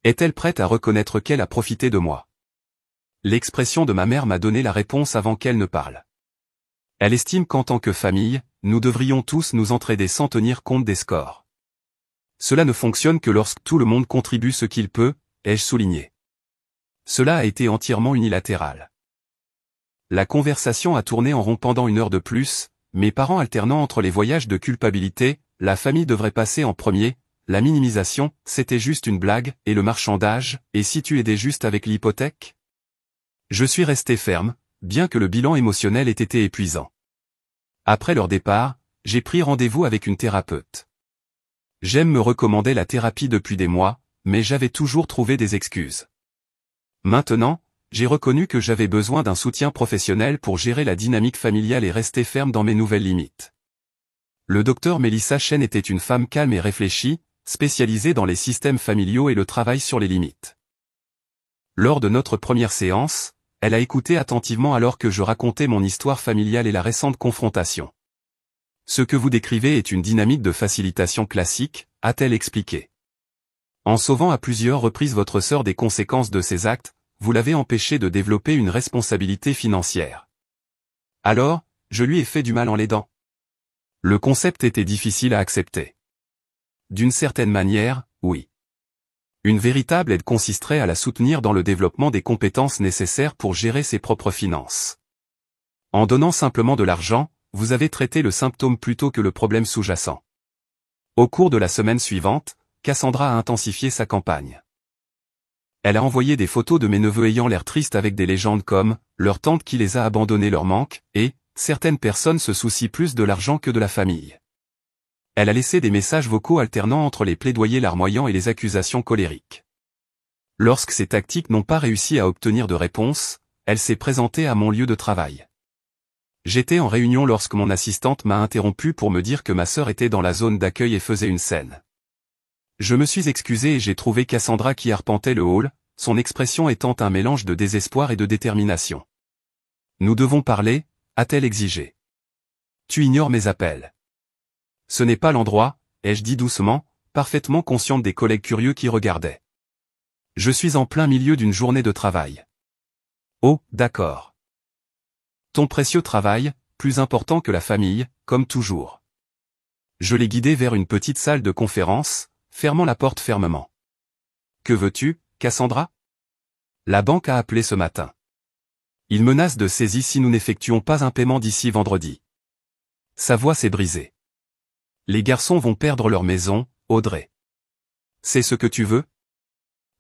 Est-elle prête à reconnaître qu'elle a profité de moi? L'expression de ma mère m'a donné la réponse avant qu'elle ne parle. Elle estime qu'en tant que famille, nous devrions tous nous entraider sans tenir compte des scores. Cela ne fonctionne que lorsque tout le monde contribue ce qu'il peut, ai-je souligné. Cela a été entièrement unilatéral. La conversation a tourné en rond pendant 1 heure de plus, mes parents alternant entre les voyages de culpabilité, la famille devrait passer en premier, la minimisation, c'était juste une blague, et le marchandage, et si tu aidais juste avec l'hypothèque? Je suis resté ferme, bien que le bilan émotionnel ait été épuisant. Après leur départ, j'ai pris rendez-vous avec une thérapeute. J'aime me recommander la thérapie depuis des mois, mais j'avais toujours trouvé des excuses. Maintenant, j'ai reconnu que j'avais besoin d'un soutien professionnel pour gérer la dynamique familiale et rester ferme dans mes nouvelles limites. Le docteur Melissa Chen était une femme calme et réfléchie, spécialisée dans les systèmes familiaux et le travail sur les limites. Lors de notre première séance, elle a écouté attentivement alors que je racontais mon histoire familiale et la récente confrontation. Ce que vous décrivez est une dynamique de facilitation classique, a-t-elle expliqué. En sauvant à plusieurs reprises votre sœur des conséquences de ses actes, vous l'avez empêchée de développer une responsabilité financière. Alors, je lui ai fait du mal en l'aidant. Le concept était difficile à accepter. D'une certaine manière, oui. Une véritable aide consisterait à la soutenir dans le développement des compétences nécessaires pour gérer ses propres finances. En donnant simplement de l'argent, vous avez traité le symptôme plutôt que le problème sous-jacent. Au cours de la semaine suivante, Cassandra a intensifié sa campagne. Elle a envoyé des photos de mes neveux ayant l'air tristes avec des légendes comme « leur tante qui les a abandonnés leur manque » et « certaines personnes se soucient plus de l'argent que de la famille ». Elle a laissé des messages vocaux alternant entre les plaidoyers larmoyants et les accusations colériques. Lorsque ces tactiques n'ont pas réussi à obtenir de réponse, elle s'est présentée à mon lieu de travail. J'étais en réunion lorsque mon assistante m'a interrompu pour me dire que ma sœur était dans la zone d'accueil et faisait une scène. Je me suis excusé et j'ai trouvé Cassandra qui arpentait le hall, son expression étant un mélange de désespoir et de détermination. « Nous devons parler » a-t-elle exigé. « Tu ignores mes appels. » « Ce n'est pas l'endroit, » ai-je dit doucement, parfaitement consciente des collègues curieux qui regardaient. « Je suis en plein milieu d'une journée de travail. »« Oh, d'accord. Ton précieux travail, plus important que la famille, comme toujours. » Je l'ai guidé vers une petite salle de conférence, fermant la porte fermement. « Que veux-tu, Cassandra ? » La banque a appelé ce matin. Il menace de saisie si nous n'effectuons pas un paiement d'ici vendredi. Sa voix s'est brisée. Les garçons vont perdre leur maison, Audrey. C'est ce que tu veux ?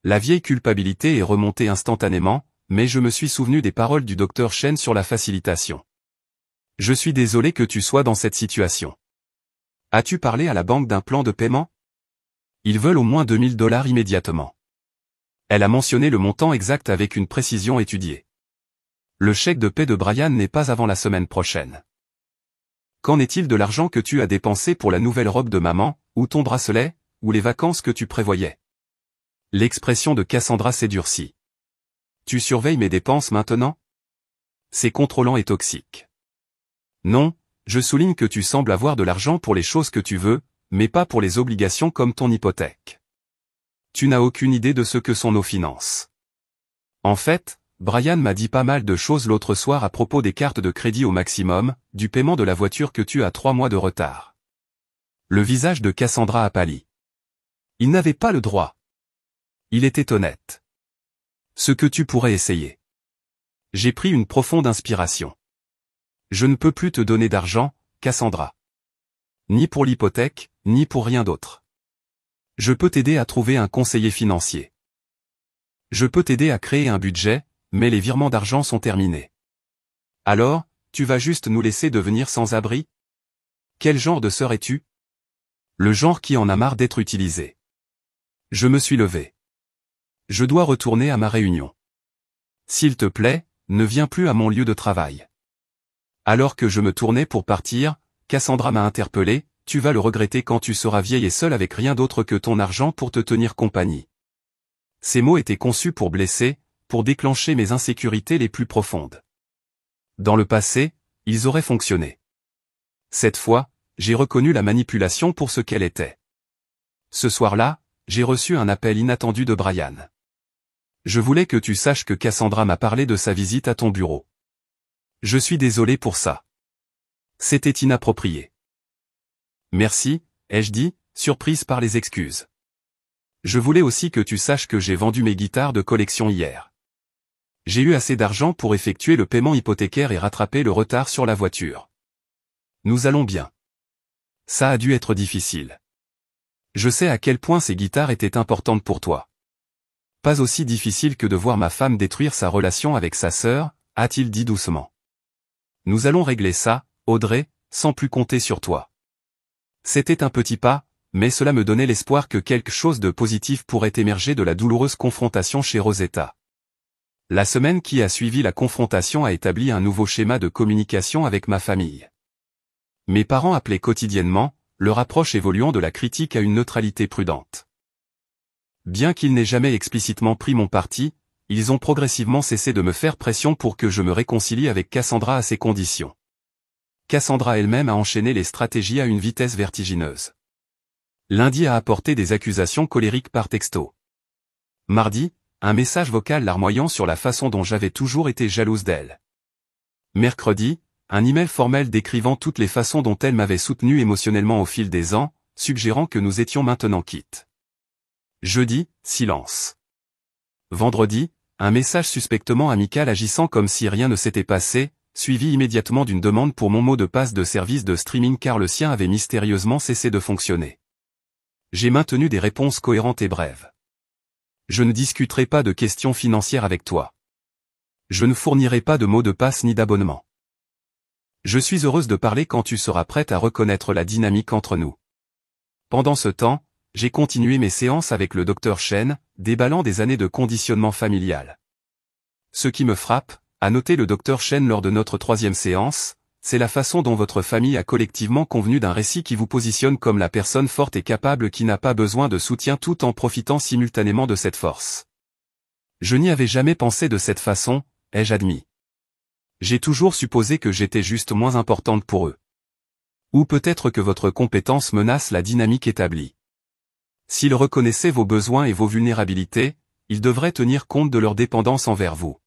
La vieille culpabilité est remontée instantanément, mais je me suis souvenu des paroles du docteur Chen sur la facilitation. Je suis désolé que tu sois dans cette situation. As-tu parlé à la banque d'un plan de paiement ? Ils veulent au moins $2000 immédiatement. Elle a mentionné le montant exact avec une précision étudiée. Le chèque de paie de Brian n'est pas avant la semaine prochaine. Qu'en est-il de l'argent que tu as dépensé pour la nouvelle robe de maman, ou ton bracelet, ou les vacances que tu prévoyais ? L'expression de Cassandra s'est durcie. Tu surveilles mes dépenses maintenant ? C'est contrôlant et toxique. Non, je souligne que tu sembles avoir de l'argent pour les choses que tu veux, mais pas pour les obligations comme ton hypothèque. Tu n'as aucune idée de ce que sont nos finances. En fait, Brian m'a dit pas mal de choses l'autre soir à propos des cartes de crédit au maximum, du paiement de la voiture que tu as 3 mois de retard. Le visage de Cassandra a pâli. Il n'avait pas le droit. Il était honnête. Ce que tu pourrais essayer. J'ai pris une profonde inspiration. Je ne peux plus te donner d'argent, Cassandra. Ni pour l'hypothèque, ni pour rien d'autre. Je peux t'aider à trouver un conseiller financier. Je peux t'aider à créer un budget, mais les virements d'argent sont terminés. Alors, tu vas juste nous laisser devenir sans abri ? Quel genre de sœur es-tu ? Le genre qui en a marre d'être utilisé. Je me suis levé. Je dois retourner à ma réunion. S'il te plaît, ne viens plus à mon lieu de travail. Alors que je me tournais pour partir, Cassandra m'a interpellé, tu vas le regretter quand tu seras vieille et seule avec rien d'autre que ton argent pour te tenir compagnie. Ces mots étaient conçus pour blesser, pour déclencher mes insécurités les plus profondes. Dans le passé, ils auraient fonctionné. Cette fois, j'ai reconnu la manipulation pour ce qu'elle était. Ce soir-là, j'ai reçu un appel inattendu de Brian. Je voulais que tu saches que Cassandra m'a parlé de sa visite à ton bureau. Je suis désolé pour ça. C'était inapproprié. Merci, ai-je dit, surprise par les excuses. Je voulais aussi que tu saches que j'ai vendu mes guitares de collection hier. J'ai eu assez d'argent pour effectuer le paiement hypothécaire et rattraper le retard sur la voiture. Nous allons bien. Ça a dû être difficile. Je sais à quel point ces guitares étaient importantes pour toi. Pas aussi difficile que de voir ma femme détruire sa relation avec sa sœur, a-t-il dit doucement. Nous allons régler ça, Audrey, sans plus compter sur toi. C'était un petit pas, mais cela me donnait l'espoir que quelque chose de positif pourrait émerger de la douloureuse confrontation chez Rosetta. La semaine qui a suivi la confrontation a établi un nouveau schéma de communication avec ma famille. Mes parents appelaient quotidiennement, leur approche évoluant de la critique à une neutralité prudente. Bien qu'ils n'aient jamais explicitement pris mon parti, ils ont progressivement cessé de me faire pression pour que je me réconcilie avec Cassandra à ces conditions. Cassandra elle-même a enchaîné les stratégies à une vitesse vertigineuse. Lundi a apporté des accusations colériques par texto. Mardi, un message vocal larmoyant sur la façon dont j'avais toujours été jalouse d'elle. Mercredi, un email formel décrivant toutes les façons dont elle m'avait soutenu émotionnellement au fil des ans, suggérant que nous étions maintenant quittes. Jeudi, silence. Vendredi, un message suspectement amical agissant comme si rien ne s'était passé, suivi immédiatement d'une demande pour mon mot de passe de service de streaming car le sien avait mystérieusement cessé de fonctionner. J'ai maintenu des réponses cohérentes et brèves. Je ne discuterai pas de questions financières avec toi. Je ne fournirai pas de mots de passe ni d'abonnement. Je suis heureuse de parler quand tu seras prête à reconnaître la dynamique entre nous. Pendant ce temps, j'ai continué mes séances avec le Dr Chen, déballant des années de conditionnement familial. Ce qui me frappe, a noté le Dr Chen lors de notre 3e séance, c'est la façon dont votre famille a collectivement convenu d'un récit qui vous positionne comme la personne forte et capable qui n'a pas besoin de soutien tout en profitant simultanément de cette force. Je n'y avais jamais pensé de cette façon, ai-je admis. J'ai toujours supposé que j'étais juste moins importante pour eux. Ou peut-être que votre compétence menace la dynamique établie. S'ils reconnaissaient vos besoins et vos vulnérabilités, ils devraient tenir compte de leur dépendance envers vous.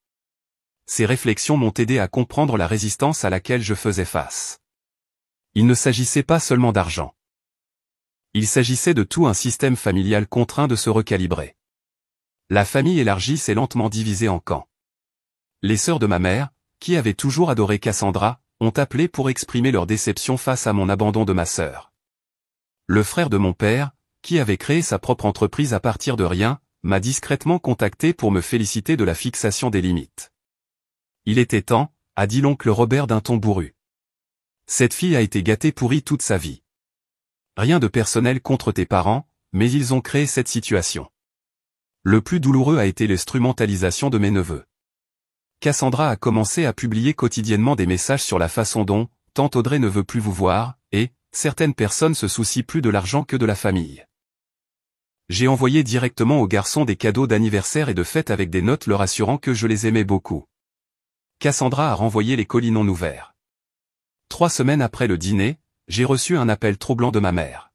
Ces réflexions m'ont aidé à comprendre la résistance à laquelle je faisais face. Il ne s'agissait pas seulement d'argent. Il s'agissait de tout un système familial contraint de se recalibrer. La famille élargie s'est lentement divisée en camps. Les sœurs de ma mère, qui avaient toujours adoré Cassandra, ont appelé pour exprimer leur déception face à mon abandon de ma sœur. Le frère de mon père, qui avait créé sa propre entreprise à partir de rien, m'a discrètement contacté pour me féliciter de la fixation des limites. Il était temps, a dit l'oncle Robert d'un ton bourru. Cette fille a été gâtée pourrie toute sa vie. Rien de personnel contre tes parents, mais ils ont créé cette situation. Le plus douloureux a été l'instrumentalisation de mes neveux. Cassandra a commencé à publier quotidiennement des messages sur la façon dont, tante Audrey ne veut plus vous voir, et, certaines personnes se soucient plus de l'argent que de la famille. J'ai envoyé directement aux garçons des cadeaux d'anniversaire et de fête avec des notes leur assurant que je les aimais beaucoup. Cassandra a renvoyé les colis non ouverts. 3 semaines après le dîner, j'ai reçu un appel troublant de ma mère.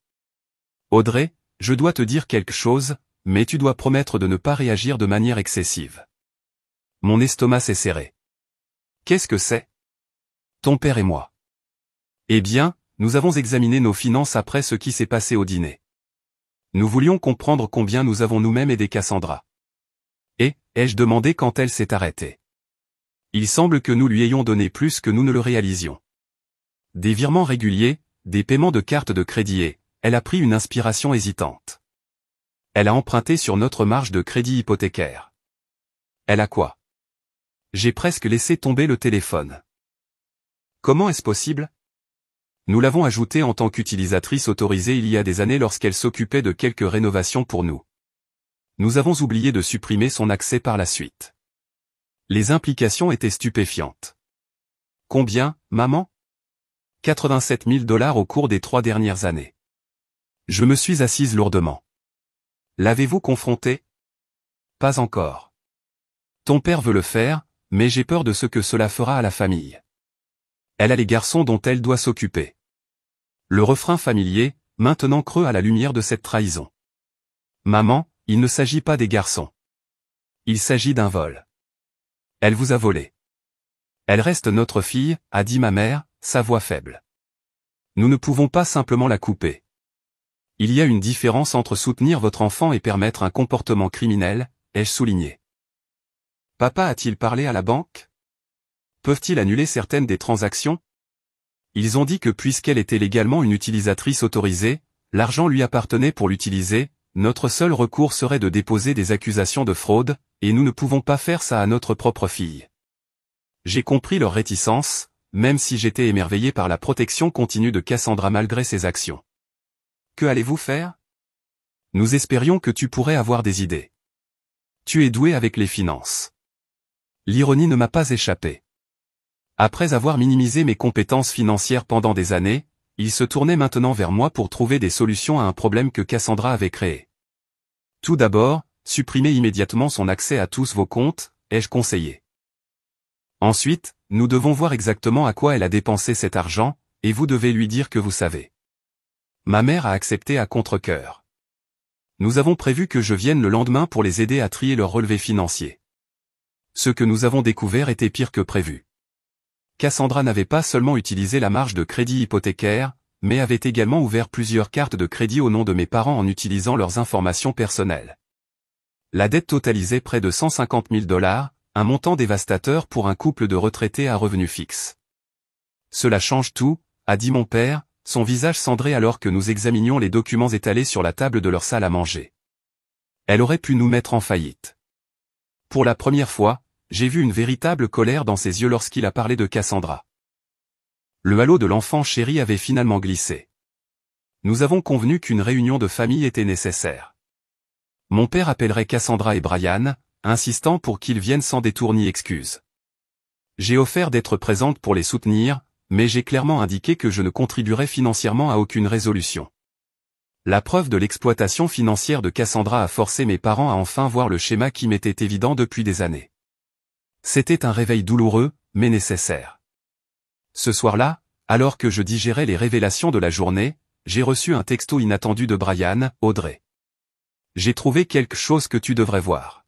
Audrey, je dois te dire quelque chose, mais tu dois promettre de ne pas réagir de manière excessive. Mon estomac s'est serré. Qu'est-ce que c'est? Ton père et moi. Eh bien, nous avons examiné nos finances après ce qui s'est passé au dîner. Nous voulions comprendre combien nous avons nous-mêmes aidé Cassandra. Et, ai-je demandé quand elle s'est arrêtée. Il semble que nous lui ayons donné plus que nous ne le réalisions. Des virements réguliers, des paiements de cartes de crédit et, elle a pris une inspiration hésitante. Elle a emprunté sur notre marge de crédit hypothécaire. Elle a quoi? J'ai presque laissé tomber le téléphone. Comment est-ce possible? Nous l'avons ajoutée en tant qu'utilisatrice autorisée il y a des années lorsqu'elle s'occupait de quelques rénovations pour nous. Nous avons oublié de supprimer son accès par la suite. Les implications étaient stupéfiantes. Combien, maman? 87 000 $ au cours des 3 dernières années. Je me suis assise lourdement. L'avez-vous confronté? Pas encore. Ton père veut le faire, mais j'ai peur de ce que cela fera à la famille. Elle a les garçons dont elle doit s'occuper. Le refrain familier, maintenant creux à la lumière de cette trahison. Maman, il ne s'agit pas des garçons. Il s'agit d'un vol. Elle vous a volé. Elle reste notre fille, a dit ma mère, sa voix faible. Nous ne pouvons pas simplement la couper. Il y a une différence entre soutenir votre enfant et permettre un comportement criminel, ai-je souligné. Papa a-t-il parlé à la banque? Peuvent-ils annuler certaines des transactions? Ils ont dit que puisqu'elle était légalement une utilisatrice autorisée, l'argent lui appartenait pour l'utiliser, notre seul recours serait de déposer des accusations de fraude, et nous ne pouvons pas faire ça à notre propre fille. J'ai compris leur réticence, même si j'étais émerveillé par la protection continue de Cassandra malgré ses actions. Que allez-vous faire? Nous espérions que tu pourrais avoir des idées. Tu es doué avec les finances. L'ironie ne m'a pas échappé. Après avoir minimisé mes compétences financières pendant des années, il se tournait maintenant vers moi pour trouver des solutions à un problème que Cassandra avait créé. Tout d'abord, supprimez immédiatement son accès à tous vos comptes, ai-je conseillé. Ensuite, nous devons voir exactement à quoi elle a dépensé cet argent, et vous devez lui dire que vous savez. Ma mère a accepté à contre-cœur. Nous avons prévu que je vienne le lendemain pour les aider à trier leurs relevés financiers. Ce que nous avons découvert était pire que prévu. Cassandra n'avait pas seulement utilisé la marge de crédit hypothécaire, mais avait également ouvert plusieurs cartes de crédit au nom de mes parents en utilisant leurs informations personnelles. La dette totalisait près de 150 000 $, un montant dévastateur pour un couple de retraités à revenus fixes. Cela change tout, a dit mon père, son visage cendré alors que nous examinions les documents étalés sur la table de leur salle à manger. Elle aurait pu nous mettre en faillite. Pour la première fois, j'ai vu une véritable colère dans ses yeux lorsqu'il a parlé de Cassandra. Le halo de l'enfant chéri avait finalement glissé. Nous avons convenu qu'une réunion de famille était nécessaire. Mon père appellerait Cassandra et Brian, insistant pour qu'ils viennent sans détour ni excuse. J'ai offert d'être présente pour les soutenir, mais j'ai clairement indiqué que je ne contribuerais financièrement à aucune résolution. La preuve de l'exploitation financière de Cassandra a forcé mes parents à enfin voir le schéma qui m'était évident depuis des années. C'était un réveil douloureux, mais nécessaire. Ce soir-là, alors que je digérais les révélations de la journée, j'ai reçu un texto inattendu de Brian, Audrey. J'ai trouvé quelque chose que tu devrais voir.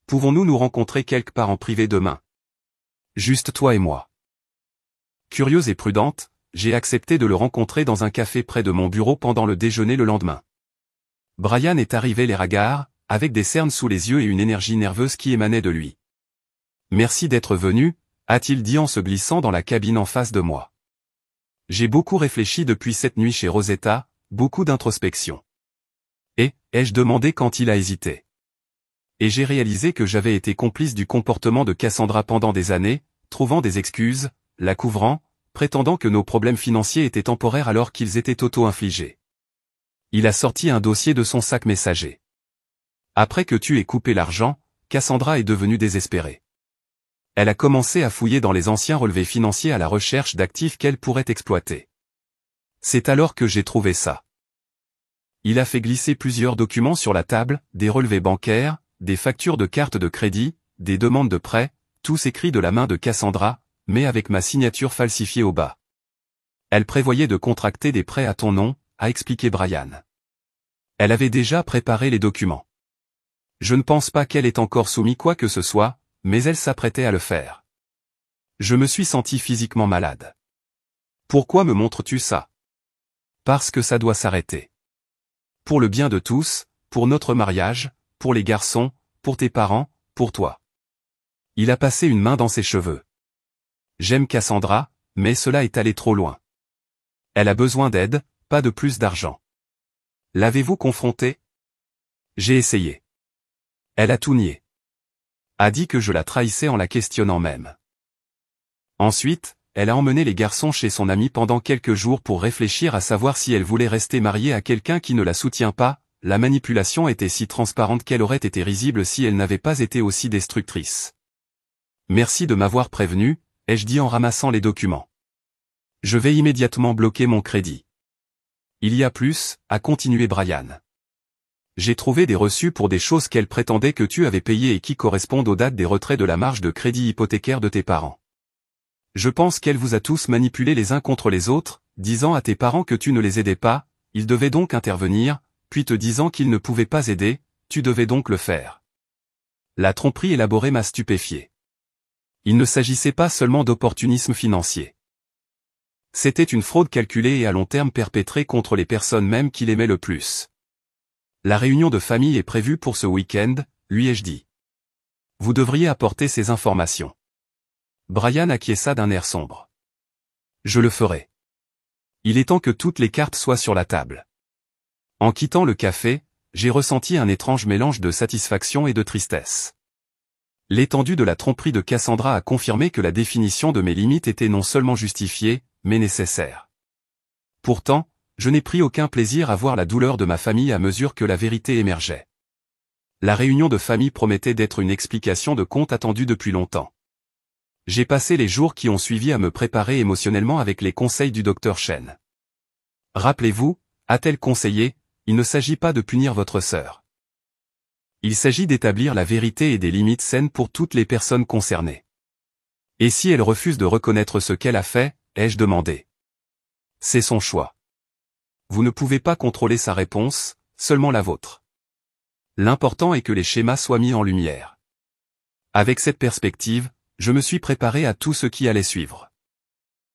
Pouvons-nous nous rencontrer quelque part en privé demain? Juste toi et moi. Curieuse et prudente, j'ai accepté de le rencontrer dans un café près de mon bureau pendant le déjeuner le lendemain. Brian est arrivé les hagards, avec des cernes sous les yeux et une énergie nerveuse qui émanait de lui. Merci d'être venu, a-t-il dit en se glissant dans la cabine en face de moi. J'ai beaucoup réfléchi depuis cette nuit chez Rosetta, beaucoup d'introspection. Et, ai-je demandé quand il a hésité. Et j'ai réalisé que j'avais été complice du comportement de Cassandra pendant des années, trouvant des excuses, la couvrant, prétendant que nos problèmes financiers étaient temporaires alors qu'ils étaient auto-infligés. Il a sorti un dossier de son sac messager. Après que tu aies coupé l'argent, Cassandra est devenue désespérée. Elle a commencé à fouiller dans les anciens relevés financiers à la recherche d'actifs qu'elle pourrait exploiter. C'est alors que j'ai trouvé ça. Il a fait glisser plusieurs documents sur la table, des relevés bancaires, des factures de cartes de crédit, des demandes de prêt, tous écrits de la main de Cassandra, mais avec ma signature falsifiée au bas. Elle prévoyait de contracter des prêts à ton nom, a expliqué Brian. Elle avait déjà préparé les documents. Je ne pense pas qu'elle ait encore soumis quoi que ce soit, mais elle s'apprêtait à le faire. Je me suis senti physiquement malade. Pourquoi me montres-tu ça? Parce que ça doit s'arrêter. Pour le bien de tous, pour notre mariage, pour les garçons, pour tes parents, pour toi. Il a passé une main dans ses cheveux. J'aime Cassandra, mais cela est allé trop loin. Elle a besoin d'aide, pas de plus d'argent. L'avez-vous confrontée? J'ai essayé. Elle a tout nié. A dit que je la trahissais en la questionnant même. Ensuite, elle a emmené les garçons chez son amie pendant quelques jours pour réfléchir à savoir si elle voulait rester mariée à quelqu'un qui ne la soutient pas. La manipulation était si transparente qu'elle aurait été risible si elle n'avait pas été aussi destructrice. Merci de m'avoir prévenu, ai-je dit en ramassant les documents. Je vais immédiatement bloquer mon crédit. Il y a plus, a continué Brian. J'ai trouvé des reçus pour des choses qu'elle prétendait que tu avais payées et qui correspondent aux dates des retraits de la marge de crédit hypothécaire de tes parents. Je pense qu'elle vous a tous manipulés les uns contre les autres, disant à tes parents que tu ne les aidais pas, ils devaient donc intervenir, puis te disant qu'ils ne pouvaient pas aider, tu devais donc le faire. La tromperie élaborée m'a stupéfié. Il ne s'agissait pas seulement d'opportunisme financier. C'était une fraude calculée et à long terme perpétrée contre les personnes même qu'il aimait le plus. La réunion de famille est prévue pour ce week-end, lui ai-je dit. Vous devriez apporter ces informations. Brian acquiesça d'un air sombre. Je le ferai. Il est temps que toutes les cartes soient sur la table. En quittant le café, j'ai ressenti un étrange mélange de satisfaction et de tristesse. L'étendue de la tromperie de Cassandra a confirmé que la définition de mes limites était non seulement justifiée, mais nécessaire. Pourtant, Je n'ai pris aucun plaisir à voir la douleur de ma famille à mesure que la vérité émergeait. La réunion de famille promettait d'être une explication de compte attendue depuis longtemps. J'ai passé les jours qui ont suivi à me préparer émotionnellement avec les conseils du docteur Chen. Rappelez-vous, a-t-elle conseillé, il ne s'agit pas de punir votre sœur. Il s'agit d'établir la vérité et des limites saines pour toutes les personnes concernées. Et si elle refuse de reconnaître ce qu'elle a fait, ai-je demandé. C'est son choix. Vous ne pouvez pas contrôler sa réponse, seulement la vôtre. L'important est que les schémas soient mis en lumière. Avec cette perspective, je me suis préparé à tout ce qui allait suivre.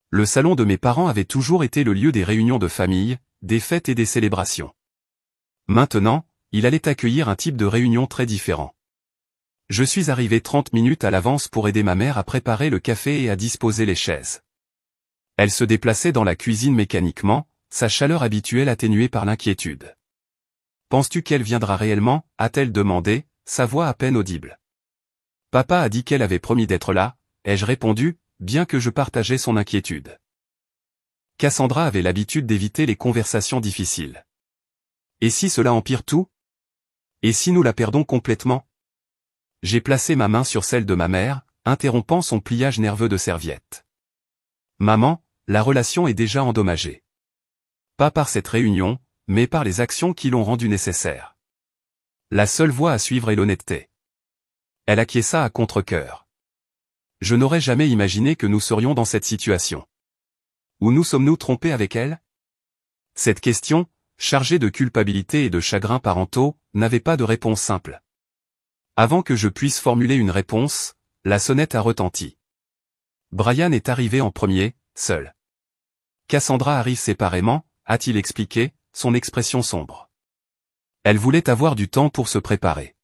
Le salon de mes parents avait toujours été le lieu des réunions de famille, des fêtes et des célébrations. Maintenant, il allait accueillir un type de réunion très différent. Je suis arrivé 30 minutes à l'avance pour aider ma mère à préparer le café et à disposer les chaises. Elle se déplaçait dans la cuisine mécaniquement, sa chaleur habituelle atténuée par l'inquiétude. « Penses-tu qu'elle viendra réellement » a-t-elle demandé, sa voix à peine audible. « Papa a dit qu'elle avait promis d'être là » ai-je répondu, bien que je partageais son inquiétude. Cassandra avait l'habitude d'éviter les conversations difficiles. Et si cela empire tout? Et si nous la perdons complètement? J'ai placé ma main sur celle de ma mère, interrompant son pliage nerveux de serviette. Maman, la relation est déjà endommagée. Pas par cette réunion, mais par les actions qui l'ont rendue nécessaire. La seule voie à suivre est l'honnêteté. Elle acquiesça à contre-cœur. Je n'aurais jamais imaginé que nous serions dans cette situation. Où nous sommes-nous trompés avec elle? Cette question, chargée de culpabilité et de chagrins parentaux, n'avait pas de réponse simple. Avant que je puisse formuler une réponse, la sonnette a retenti. Brian est arrivé en premier, seul. Cassandra arrive séparément, a-t-il expliqué, son expression sombre. Elle voulait avoir du temps pour se préparer.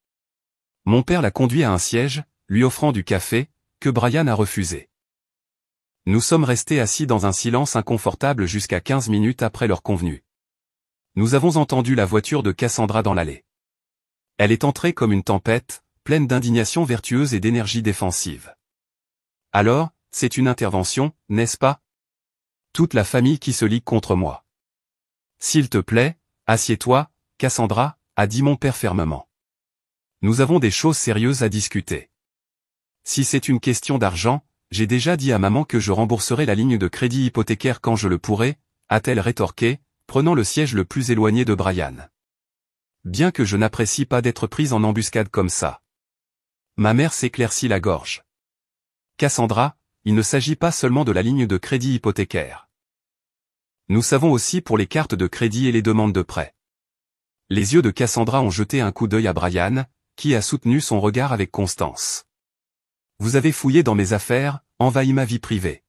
Mon père l'a conduit à un siège, lui offrant du café, que Brian a refusé. Nous sommes restés assis dans un silence inconfortable jusqu'à 15 minutes après l'heure convenue. Nous avons entendu la voiture de Cassandra dans l'allée. Elle est entrée comme une tempête, pleine d'indignation vertueuse et d'énergie défensive. Alors, c'est une intervention, n'est-ce pas? Toute la famille qui se ligue contre moi. S'il te plaît, assieds-toi, Cassandra, a dit mon père fermement. Nous avons des choses sérieuses à discuter. Si c'est une question d'argent, j'ai déjà dit à maman que je rembourserai la ligne de crédit hypothécaire quand je le pourrai, a-t-elle rétorqué, prenant le siège le plus éloigné de Brian. Bien que je n'apprécie pas d'être prise en embuscade comme ça. Ma mère s'éclaircit la gorge. Cassandra, il ne s'agit pas seulement de la ligne de crédit hypothécaire. Nous savons aussi pour les cartes de crédit et les demandes de prêt. Les yeux de Cassandra ont jeté un coup d'œil à Brian, qui a soutenu son regard avec constance. Vous avez fouillé dans mes affaires, envahi ma vie privée.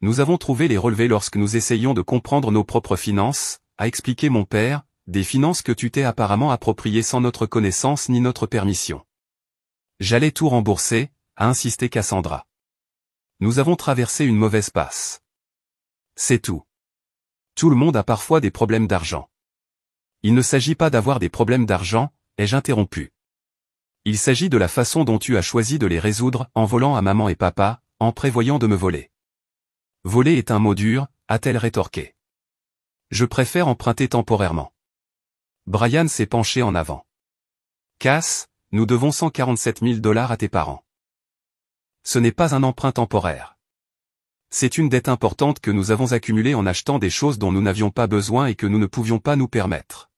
Nous avons trouvé les relevés lorsque nous essayions de comprendre nos propres finances, a expliqué mon père, des finances que tu t'es apparemment appropriées sans notre connaissance ni notre permission. J'allais tout rembourser, a insisté Cassandra. Nous avons traversé une mauvaise passe. C'est tout. Tout le monde a parfois des problèmes d'argent. Il ne s'agit pas d'avoir des problèmes d'argent, ai-je interrompu. Il s'agit de la façon dont tu as choisi de les résoudre en volant à maman et papa, en prévoyant de me voler. Voler est un mot dur, a-t-elle rétorqué. Je préfère emprunter temporairement. Brian s'est penché en avant. Cass, nous devons 147 000 $ à tes parents. Ce n'est pas un emprunt temporaire. C'est une dette importante que nous avons accumulée en achetant des choses dont nous n'avions pas besoin et que nous ne pouvions pas nous permettre.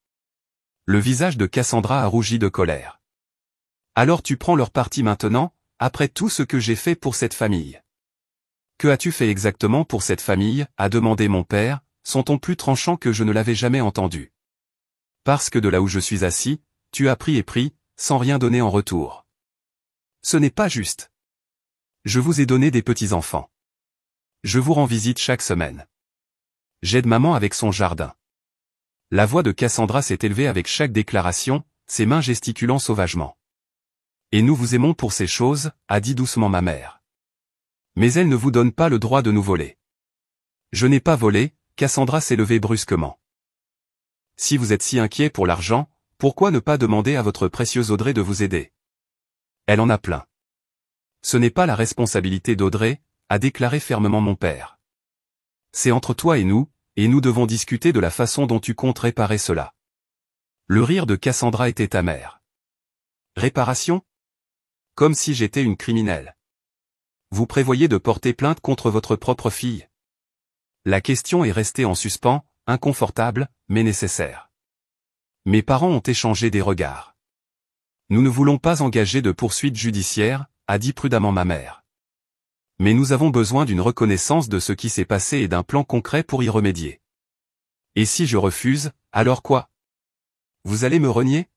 Le visage de Cassandra a rougi de colère. Alors tu prends leur parti maintenant, après tout ce que j'ai fait pour cette famille. Que as-tu fait exactement pour cette famille, a demandé mon père, son ton plus tranchant que je ne l'avais jamais entendu. Parce que de là où je suis assis, tu as pris et pris, sans rien donner en retour. Ce n'est pas juste. Je vous ai donné des petits-enfants. Je vous rends visite chaque semaine. J'aide maman avec son jardin. La voix de Cassandra s'est élevée avec chaque déclaration, ses mains gesticulant sauvagement. Et nous vous aimons pour ces choses, a dit doucement ma mère. Mais elle ne vous donne pas le droit de nous voler. Je n'ai pas volé, Cassandra s'est levée brusquement. Si vous êtes si inquiet pour l'argent, pourquoi ne pas demander à votre précieuse Audrey de vous aider? Elle en a plein. Ce n'est pas la responsabilité d'Audrey, a déclaré fermement mon père. C'est entre toi et nous, et nous devons discuter de la façon dont tu comptes réparer cela. Le rire de Cassandra était amer. Réparation? Comme si j'étais une criminelle. Vous prévoyez de porter plainte contre votre propre fille? La question est restée en suspens, inconfortable, mais nécessaire. Mes parents ont échangé des regards. Nous ne voulons pas engager de poursuites judiciaires, a dit prudemment ma mère. Mais nous avons besoin d'une reconnaissance de ce qui s'est passé et d'un plan concret pour y remédier. Et si je refuse, alors quoi? Vous allez me renier?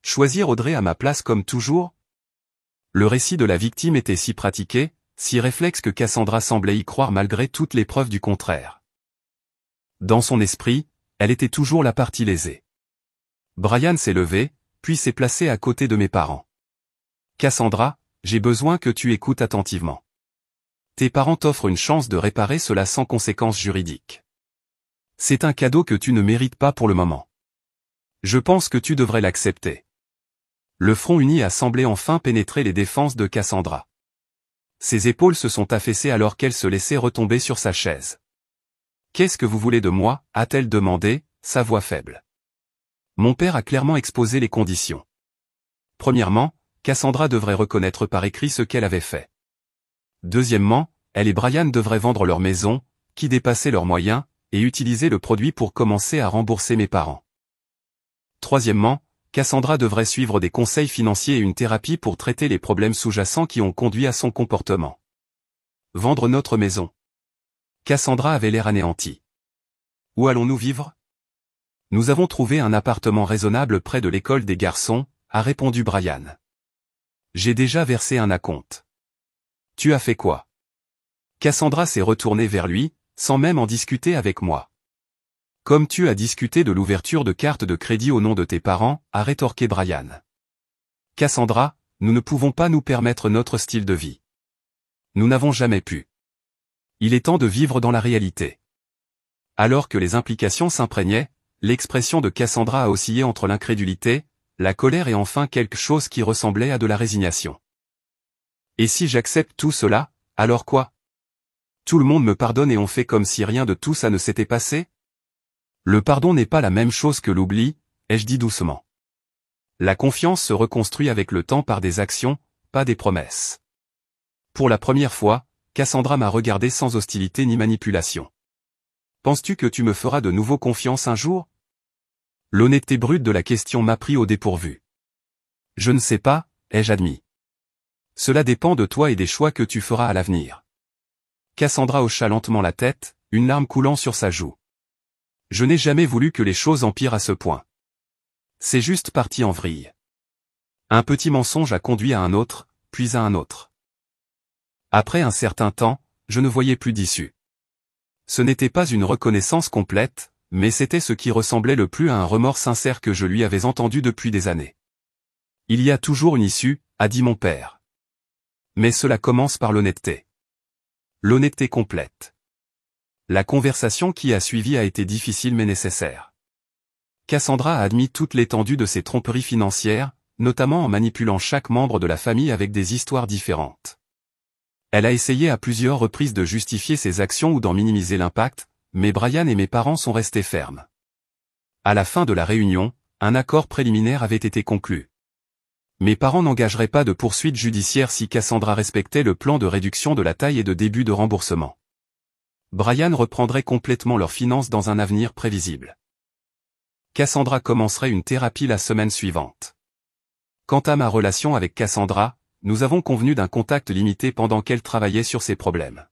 Choisir Audrey à ma place comme toujours? Le récit de la victime était si pratiqué, si réflexe que Cassandra semblait y croire malgré toutes les preuves du contraire. Dans son esprit, elle était toujours la partie lésée. Brian s'est levé, puis s'est placé à côté de mes parents. Cassandra, j'ai besoin que tu écoutes attentivement. Tes parents t'offrent une chance de réparer cela sans conséquences juridiques. C'est un cadeau que tu ne mérites pas pour le moment. Je pense que tu devrais l'accepter. Le front uni a semblé enfin pénétrer les défenses de Cassandra. Ses épaules se sont affaissées alors qu'elle se laissait retomber sur sa chaise. « Qu'est-ce que vous voulez de moi » a-t-elle demandé, sa voix faible. Mon père a clairement exposé les conditions. Premièrement, Cassandra devrait reconnaître par écrit ce qu'elle avait fait. Deuxièmement, elle et Brian devraient vendre leur maison, qui dépassait leurs moyens, et utiliser le produit pour commencer à rembourser mes parents. Troisièmement, Cassandra devrait suivre des conseils financiers et une thérapie pour traiter les problèmes sous-jacents qui ont conduit à son comportement. Vendre notre maison. Cassandra avait l'air anéantie. Où allons-nous vivre? Nous avons trouvé un appartement raisonnable près de l'école des garçons, a répondu Brian. J'ai déjà versé un acompte. Tu as fait quoi? Cassandra s'est retournée vers lui, sans même en discuter avec moi. Comme tu as discuté de l'ouverture de cartes de crédit au nom de tes parents, a rétorqué Brian. Cassandra, nous ne pouvons pas nous permettre notre style de vie. Nous n'avons jamais pu. Il est temps de vivre dans la réalité. Alors que les implications s'imprégnaient, l'expression de Cassandra a oscillé entre l'incrédulité, la colère et enfin quelque chose qui ressemblait à de la résignation. Et si j'accepte tout cela, alors quoi? Tout le monde me pardonne et on fait comme si rien de tout ça ne s'était passé? Le pardon n'est pas la même chose que l'oubli, ai-je dit doucement. La confiance se reconstruit avec le temps par des actions, pas des promesses. Pour la première fois, Cassandra m'a regardé sans hostilité ni manipulation. Penses-tu que tu me feras de nouveau confiance un jour? L'honnêteté brute de la question m'a pris au dépourvu. Je ne sais pas, ai-je admis. Cela dépend de toi et des choix que tu feras à l'avenir. Cassandra hocha lentement la tête, une larme coulant sur sa joue. Je n'ai jamais voulu que les choses empirent à ce point. C'est juste parti en vrille. Un petit mensonge a conduit à un autre, puis à un autre. Après un certain temps, je ne voyais plus d'issue. Ce n'était pas une reconnaissance complète, mais c'était ce qui ressemblait le plus à un remords sincère que je lui avais entendu depuis des années. Il y a toujours une issue, a dit mon père. Mais cela commence par l'honnêteté. L'honnêteté complète. La conversation qui a suivi a été difficile mais nécessaire. Cassandra a admis toute l'étendue de ses tromperies financières, notamment en manipulant chaque membre de la famille avec des histoires différentes. Elle a essayé à plusieurs reprises de justifier ses actions ou d'en minimiser l'impact, mais Brian et mes parents sont restés fermes. À la fin de la réunion, un accord préliminaire avait été conclu. Mes parents n'engageraient pas de poursuite judiciaire si Cassandra respectait le plan de réduction de la taille et de début de remboursement. Brian reprendrait complètement leurs finances dans un avenir prévisible. Cassandra commencerait une thérapie la semaine suivante. Quant à ma relation avec Cassandra, nous avons convenu d'un contact limité pendant qu'elle travaillait sur ses problèmes.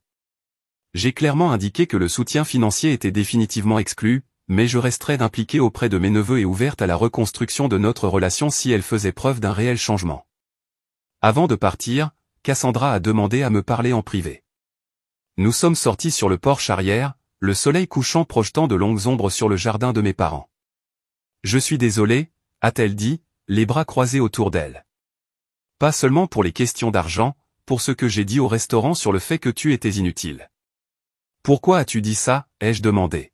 J'ai clairement indiqué que le soutien financier était définitivement exclu, mais je resterais impliqué auprès de mes neveux et ouverte à la reconstruction de notre relation si elle faisait preuve d'un réel changement. Avant de partir, Cassandra a demandé à me parler en privé. Nous sommes sortis sur le porche arrière, le soleil couchant projetant de longues ombres sur le jardin de mes parents. Je suis désolé, a-t-elle dit, les bras croisés autour d'elle. Pas seulement pour les questions d'argent, pour ce que j'ai dit au restaurant sur le fait que tu étais inutile. Pourquoi as-tu dit ça, ai-je demandé.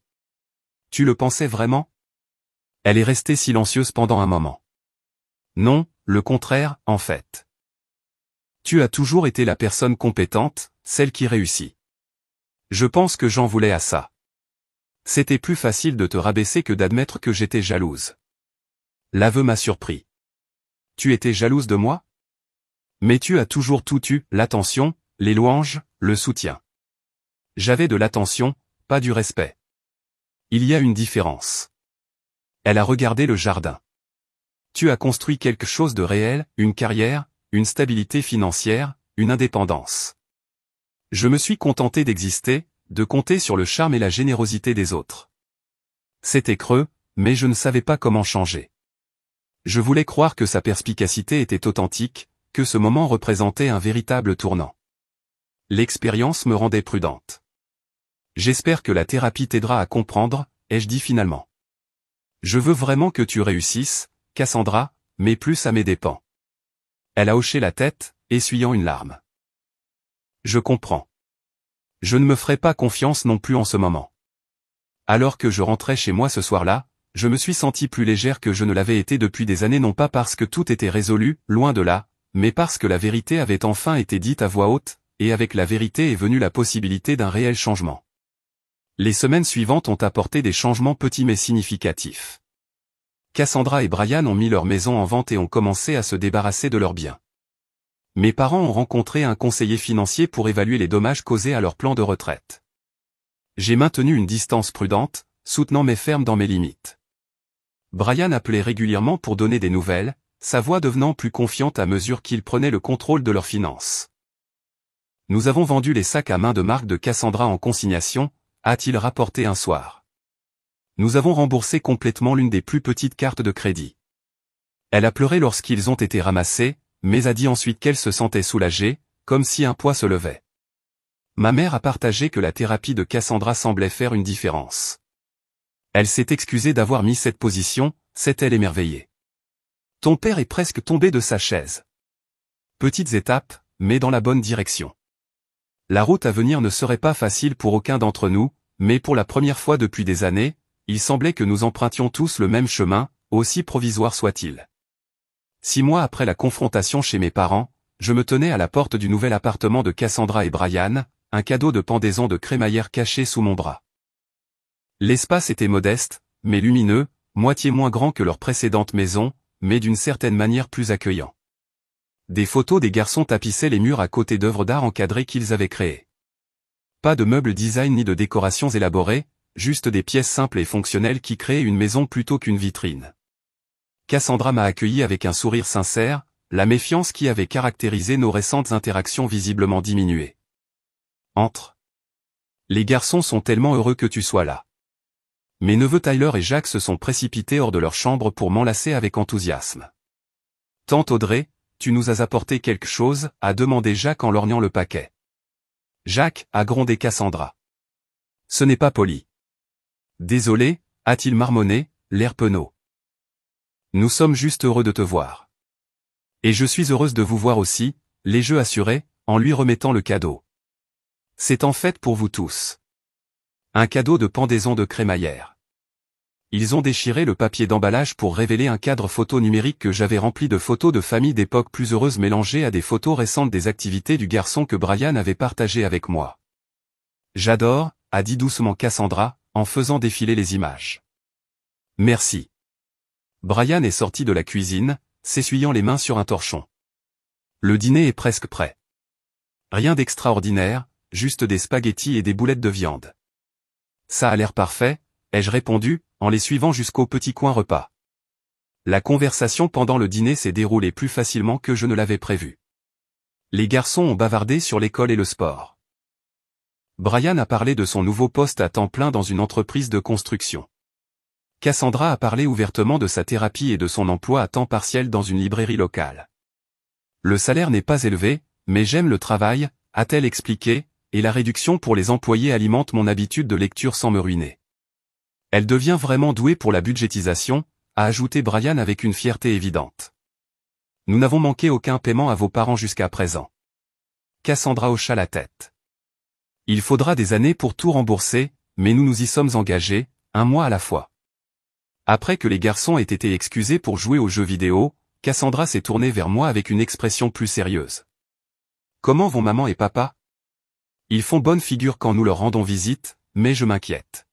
Tu le pensais vraiment? Elle est restée silencieuse pendant un moment. Non, le contraire, en fait. Tu as toujours été la personne compétente, celle qui réussit. Je pense que j'en voulais à ça. C'était plus facile de te rabaisser que d'admettre que j'étais jalouse. L'aveu m'a surpris. Tu étais jalouse de moi? Mais tu as toujours tout eu, l'attention, les louanges, le soutien. J'avais de l'attention, pas du respect. Il y a une différence. Elle a regardé le jardin. Tu as construit quelque chose de réel, une carrière, une stabilité financière, une indépendance. Je me suis contenté d'exister, de compter sur le charme et la générosité des autres. C'était creux, mais je ne savais pas comment changer. Je voulais croire que sa perspicacité était authentique, que ce moment représentait un véritable tournant. L'expérience me rendait prudente. J'espère que la thérapie t'aidera à comprendre, ai-je dit finalement. Je veux vraiment que tu réussisses, Cassandra, mais plus à mes dépens. Elle a hoché la tête, essuyant une larme. Je comprends. Je ne me ferai pas confiance non plus en ce moment. Alors que je rentrais chez moi ce soir-là, je me suis sentie plus légère que je ne l'avais été depuis des années, non pas parce que tout était résolu, loin de là, mais parce que la vérité avait enfin été dite à voix haute, et avec la vérité est venue la possibilité d'un réel changement. Les semaines suivantes ont apporté des changements petits mais significatifs. Cassandra et Brian ont mis leur maison en vente et ont commencé à se débarrasser de leurs biens. Mes parents ont rencontré un conseiller financier pour évaluer les dommages causés à leur plan de retraite. J'ai maintenu une distance prudente, soutenant mais ferme dans mes limites. Brian appelait régulièrement pour donner des nouvelles, sa voix devenant plus confiante à mesure qu'il prenait le contrôle de leurs finances. Nous avons vendu les sacs à main de marque de Cassandra en consignation, a-t-il rapporté un soir. Nous avons remboursé complètement l'une des plus petites cartes de crédit. Elle a pleuré lorsqu'ils ont été ramassés, mais a dit ensuite qu'elle se sentait soulagée, comme si un poids se levait. Ma mère a partagé que la thérapie de Cassandra semblait faire une différence. Elle s'est excusée d'avoir mis cette position, s'est-elle émerveillée. Ton père est presque tombé de sa chaise. Petites étapes, mais dans la bonne direction. La route à venir ne serait pas facile pour aucun d'entre nous, mais pour la première fois depuis des années, il semblait que nous empruntions tous le même chemin, aussi provisoire soit-il. 6 mois après la confrontation chez mes parents, je me tenais à la porte du nouvel appartement de Cassandra et Brian, un cadeau de pendaison de crémaillère caché sous mon bras. L'espace était modeste, mais lumineux, moitié moins grand que leur précédente maison, mais d'une certaine manière plus accueillant. Des photos des garçons tapissaient les murs à côté d'œuvres d'art encadrées qu'ils avaient créées. Pas de meubles design ni de décorations élaborées, juste des pièces simples et fonctionnelles qui créaient une maison plutôt qu'une vitrine. Cassandra m'a accueilli avec un sourire sincère, la méfiance qui avait caractérisé nos récentes interactions visiblement diminuée. Entre. Les garçons sont tellement heureux que tu sois là. Mes neveux Tyler et Jacques se sont précipités hors de leur chambre pour m'enlacer avec enthousiasme. Tante Audrey, tu nous as apporté quelque chose, a demandé Jacques en lorgnant le paquet. Jacques, a grondé Cassandra. Ce n'est pas poli. Désolé, a-t-il marmonné, l'air penaud. Nous sommes juste heureux de te voir. Et je suis heureuse de vous voir aussi, les jeux assurés, en lui remettant le cadeau. C'est en fait pour vous tous. Un cadeau de pendaison de crémaillère. Ils ont déchiré le papier d'emballage pour révéler un cadre photo numérique que j'avais rempli de photos de famille d'époque plus heureuse mélangées à des photos récentes des activités du garçon que Brian avait partagées avec moi. J'adore, a dit doucement Cassandra, en faisant défiler les images. Merci. Brian est sorti de la cuisine, s'essuyant les mains sur un torchon. Le dîner est presque prêt. Rien d'extraordinaire, juste des spaghettis et des boulettes de viande. Ça a l'air parfait, ai-je répondu, en les suivant jusqu'au petit coin repas. La conversation pendant le dîner s'est déroulée plus facilement que je ne l'avais prévu. Les garçons ont bavardé sur l'école et le sport. Brian a parlé de son nouveau poste à temps plein dans une entreprise de construction. Cassandra a parlé ouvertement de sa thérapie et de son emploi à temps partiel dans une librairie locale. Le salaire n'est pas élevé, mais j'aime le travail, a-t-elle expliqué, et la réduction pour les employés alimente mon habitude de lecture sans me ruiner. Elle devient vraiment douée pour la budgétisation, a ajouté Brian avec une fierté évidente. Nous n'avons manqué aucun paiement à vos parents jusqu'à présent. Cassandra hocha la tête. Il faudra des années pour tout rembourser, mais nous nous y sommes engagés, un mois à la fois. Après que les garçons aient été excusés pour jouer aux jeux vidéo, Cassandra s'est tournée vers moi avec une expression plus sérieuse. Comment vont maman et papa? Ils font bonne figure quand nous leur rendons visite, mais je m'inquiète.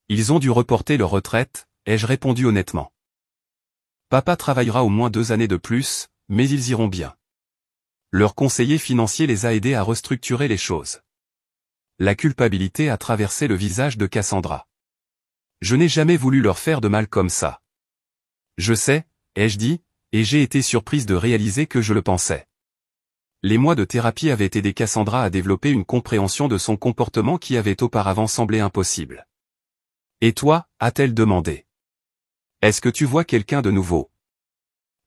Ils ont dû reporter leur retraite, ai-je répondu honnêtement. Papa travaillera au moins 2 années de plus, mais ils iront bien. Leur conseiller financier les a aidés à restructurer les choses. La culpabilité a traversé le visage de Cassandra. Je n'ai jamais voulu leur faire de mal comme ça. Je sais, ai-je dit, et j'ai été surprise de réaliser que je le pensais. Les mois de thérapie avaient aidé Cassandra à développer une compréhension de son comportement qui avait auparavant semblé impossible. Et toi, a-t-elle demandé. Est-ce que tu vois quelqu'un de nouveau?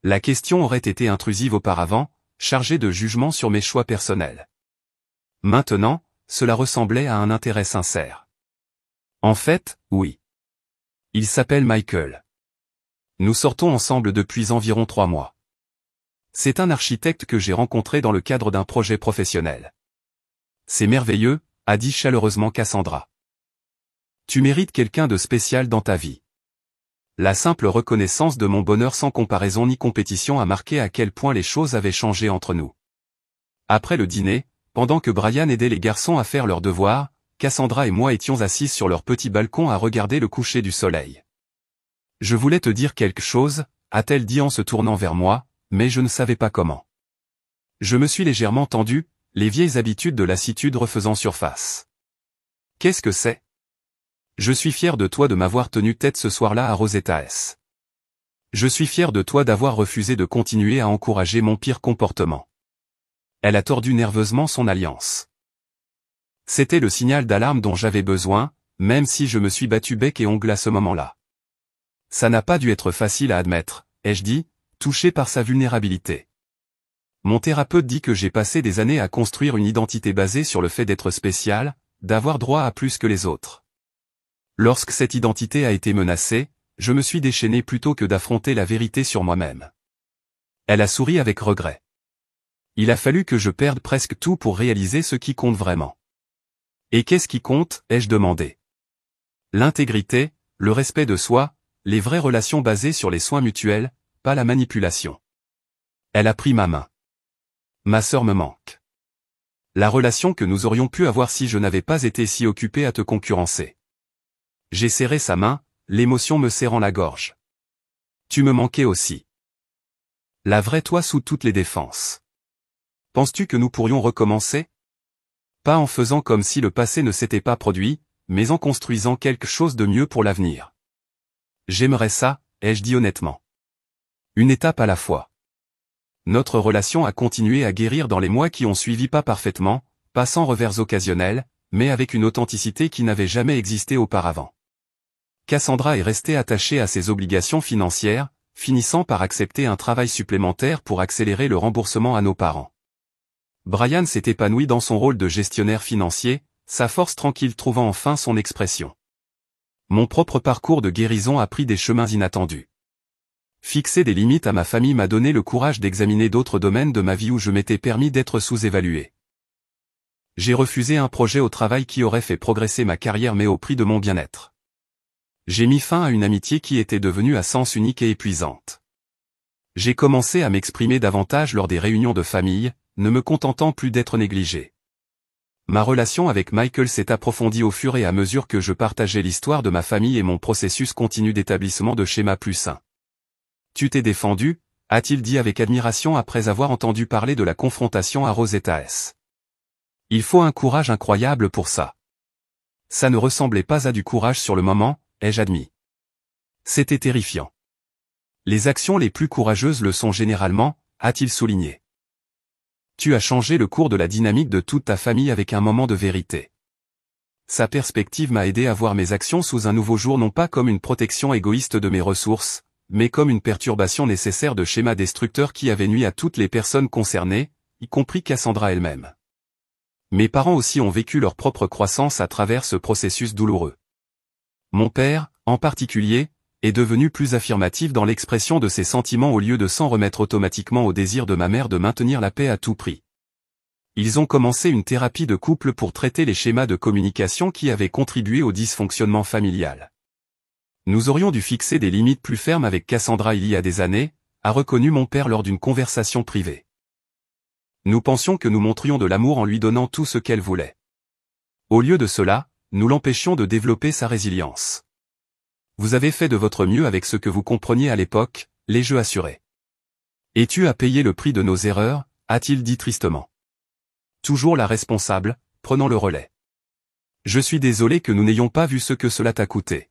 La question aurait été intrusive auparavant, chargée de jugement sur mes choix personnels. Maintenant, cela ressemblait à un intérêt sincère. En fait, oui. Il s'appelle Michael. Nous sortons ensemble depuis environ 3 mois. C'est un architecte que j'ai rencontré dans le cadre d'un projet professionnel. C'est merveilleux, a dit chaleureusement Cassandra. Tu mérites quelqu'un de spécial dans ta vie. La simple reconnaissance de mon bonheur sans comparaison ni compétition a marqué à quel point les choses avaient changé entre nous. Après le dîner, pendant que Brian aidait les garçons à faire leurs devoirs, Cassandra et moi étions assises sur leur petit balcon à regarder le coucher du soleil. Je voulais te dire quelque chose, a-t-elle dit en se tournant vers moi, mais je ne savais pas comment. Je me suis légèrement tendu, les vieilles habitudes de lassitude refaisant surface. Qu'est-ce que c'est? Je suis fier de toi de m'avoir tenu tête ce soir-là à Rosetta S. Je suis fier de toi d'avoir refusé de continuer à encourager mon pire comportement. Elle a tordu nerveusement son alliance. C'était le signal d'alarme dont j'avais besoin, même si je me suis battu bec et ongle à ce moment-là. Ça n'a pas dû être facile à admettre, ai-je dit, touché par sa vulnérabilité. Mon thérapeute dit que j'ai passé des années à construire une identité basée sur le fait d'être spécial, d'avoir droit à plus que les autres. Lorsque cette identité a été menacée, je me suis déchaîné plutôt que d'affronter la vérité sur moi-même. Elle a souri avec regret. Il a fallu que je perde presque tout pour réaliser ce qui compte vraiment. Et qu'est-ce qui compte, ai-je demandé. L'intégrité, le respect de soi, les vraies relations basées sur les soins mutuels, pas la manipulation. Elle a pris ma main. Ma sœur me manque. La relation que nous aurions pu avoir si je n'avais pas été si occupé à te concurrencer. J'ai serré sa main, l'émotion me serrant la gorge. Tu me manquais aussi. La vraie toi sous toutes les défenses. Penses-tu que nous pourrions recommencer? Pas en faisant comme si le passé ne s'était pas produit, mais en construisant quelque chose de mieux pour l'avenir. J'aimerais ça, ai-je dit honnêtement. Une étape à la fois. Notre relation a continué à guérir dans les mois qui ont suivi, pas parfaitement, pas sans revers occasionnels, mais avec une authenticité qui n'avait jamais existé auparavant. Cassandra est restée attachée à ses obligations financières, finissant par accepter un travail supplémentaire pour accélérer le remboursement à nos parents. Brian s'est épanoui dans son rôle de gestionnaire financier, sa force tranquille trouvant enfin son expression. Mon propre parcours de guérison a pris des chemins inattendus. Fixer des limites à ma famille m'a donné le courage d'examiner d'autres domaines de ma vie où je m'étais permis d'être sous-évalué. J'ai refusé un projet au travail qui aurait fait progresser ma carrière mais au prix de mon bien-être. J'ai mis fin à une amitié qui était devenue à sens unique et épuisante. J'ai commencé à m'exprimer davantage lors des réunions de famille, ne me contentant plus d'être négligé. Ma relation avec Michael s'est approfondie au fur et à mesure que je partageais l'histoire de ma famille et mon processus continu d'établissement de schémas plus sains. Tu t'es défendu, a-t-il dit avec admiration après avoir entendu parler de la confrontation à Rosetta S. Il faut un courage incroyable pour ça. Ça ne ressemblait pas à du courage sur le moment, ai-je admis. C'était terrifiant. Les actions les plus courageuses le sont généralement, a-t-il souligné. Tu as changé le cours de la dynamique de toute ta famille avec un moment de vérité. Sa perspective m'a aidé à voir mes actions sous un nouveau jour, non pas comme une protection égoïste de mes ressources, mais comme une perturbation nécessaire de schémas destructeurs qui avaient nui à toutes les personnes concernées, y compris Cassandra elle-même. Mes parents aussi ont vécu leur propre croissance à travers ce processus douloureux. Mon père, en particulier, est devenu plus affirmatif dans l'expression de ses sentiments au lieu de s'en remettre automatiquement au désir de ma mère de maintenir la paix à tout prix. Ils ont commencé une thérapie de couple pour traiter les schémas de communication qui avaient contribué au dysfonctionnement familial. Nous aurions dû fixer des limites plus fermes avec Cassandra il y a des années, a reconnu mon père lors d'une conversation privée. Nous pensions que nous montrions de l'amour en lui donnant tout ce qu'elle voulait. Au lieu de cela, nous l'empêchions de développer sa résilience. Vous avez fait de votre mieux avec ce que vous compreniez à l'époque, les jeux assurés. Et tu as payé le prix de nos erreurs, a-t-il dit tristement. Toujours la responsable, prenant le relais. Je suis désolé que nous n'ayons pas vu ce que cela t'a coûté.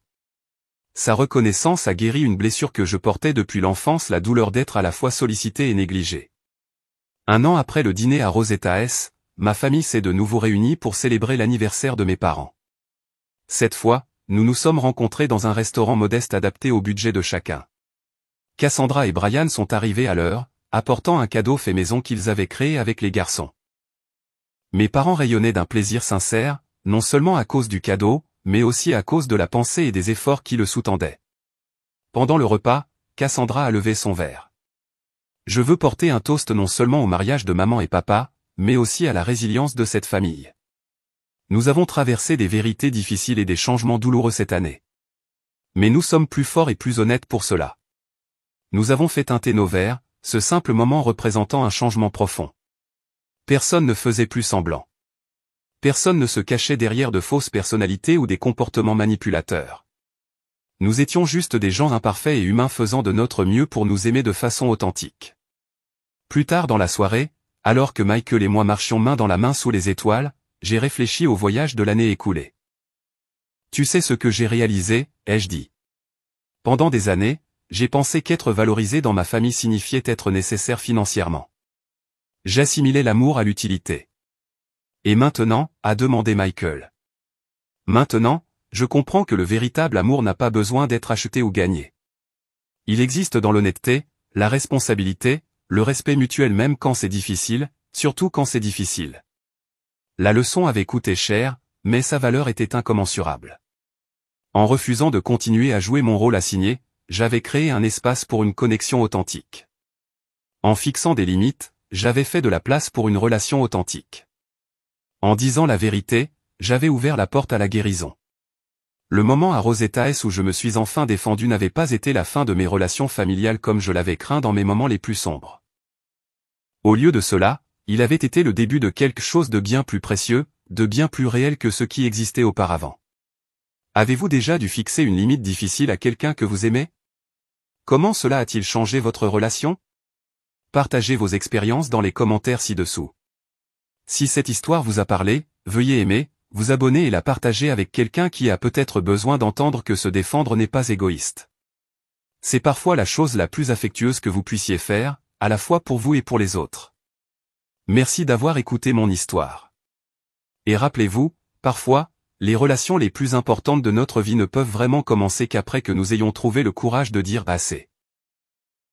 Sa reconnaissance a guéri une blessure que je portais depuis l'enfance, la douleur d'être à la fois sollicité et négligé. 1 an après le dîner à Rosetta S, ma famille s'est de nouveau réunie pour célébrer l'anniversaire de mes parents. Cette fois, nous nous sommes rencontrés dans un restaurant modeste adapté au budget de chacun. Cassandra et Brian sont arrivés à l'heure, apportant un cadeau fait maison qu'ils avaient créé avec les garçons. Mes parents rayonnaient d'un plaisir sincère, non seulement à cause du cadeau, mais aussi à cause de la pensée et des efforts qui le sous-tendaient. Pendant le repas, Cassandra a levé son verre. Je veux porter un toast non seulement au mariage de maman et papa, mais aussi à la résilience de cette famille. Nous avons traversé des vérités difficiles et des changements douloureux cette année. Mais nous sommes plus forts et plus honnêtes pour cela. Nous avons fait teinter nos verres, ce simple moment représentant un changement profond. Personne ne faisait plus semblant. Personne ne se cachait derrière de fausses personnalités ou des comportements manipulateurs. Nous étions juste des gens imparfaits et humains faisant de notre mieux pour nous aimer de façon authentique. Plus tard dans la soirée, alors que Michael et moi marchions main dans la main sous les étoiles, j'ai réfléchi au voyage de l'année écoulée. Tu sais ce que j'ai réalisé, ai-je dit. Pendant des années, j'ai pensé qu'être valorisé dans ma famille signifiait être nécessaire financièrement. J'assimilais l'amour à l'utilité. Et maintenant, a demandé Michael. Maintenant, je comprends que le véritable amour n'a pas besoin d'être acheté ou gagné. Il existe dans l'honnêteté, la responsabilité, le respect mutuel même quand c'est difficile, surtout quand c'est difficile. La leçon avait coûté cher, mais sa valeur était incommensurable. En refusant de continuer à jouer mon rôle assigné, j'avais créé un espace pour une connexion authentique. En fixant des limites, j'avais fait de la place pour une relation authentique. En disant la vérité, j'avais ouvert la porte à la guérison. Le moment à Rosetta S où je me suis enfin défendu n'avait pas été la fin de mes relations familiales comme je l'avais craint dans mes moments les plus sombres. Au lieu de cela, il avait été le début de quelque chose de bien plus précieux, de bien plus réel que ce qui existait auparavant. Avez-vous déjà dû fixer une limite difficile à quelqu'un que vous aimez? Comment cela a-t-il changé votre relation? Partagez vos expériences dans les commentaires ci-dessous. Si cette histoire vous a parlé, veuillez aimer, vous abonner et la partager avec quelqu'un qui a peut-être besoin d'entendre que se défendre n'est pas égoïste. C'est parfois la chose la plus affectueuse que vous puissiez faire, à la fois pour vous et pour les autres. Merci d'avoir écouté mon histoire. Et rappelez-vous, parfois, les relations les plus importantes de notre vie ne peuvent vraiment commencer qu'après que nous ayons trouvé le courage de dire assez.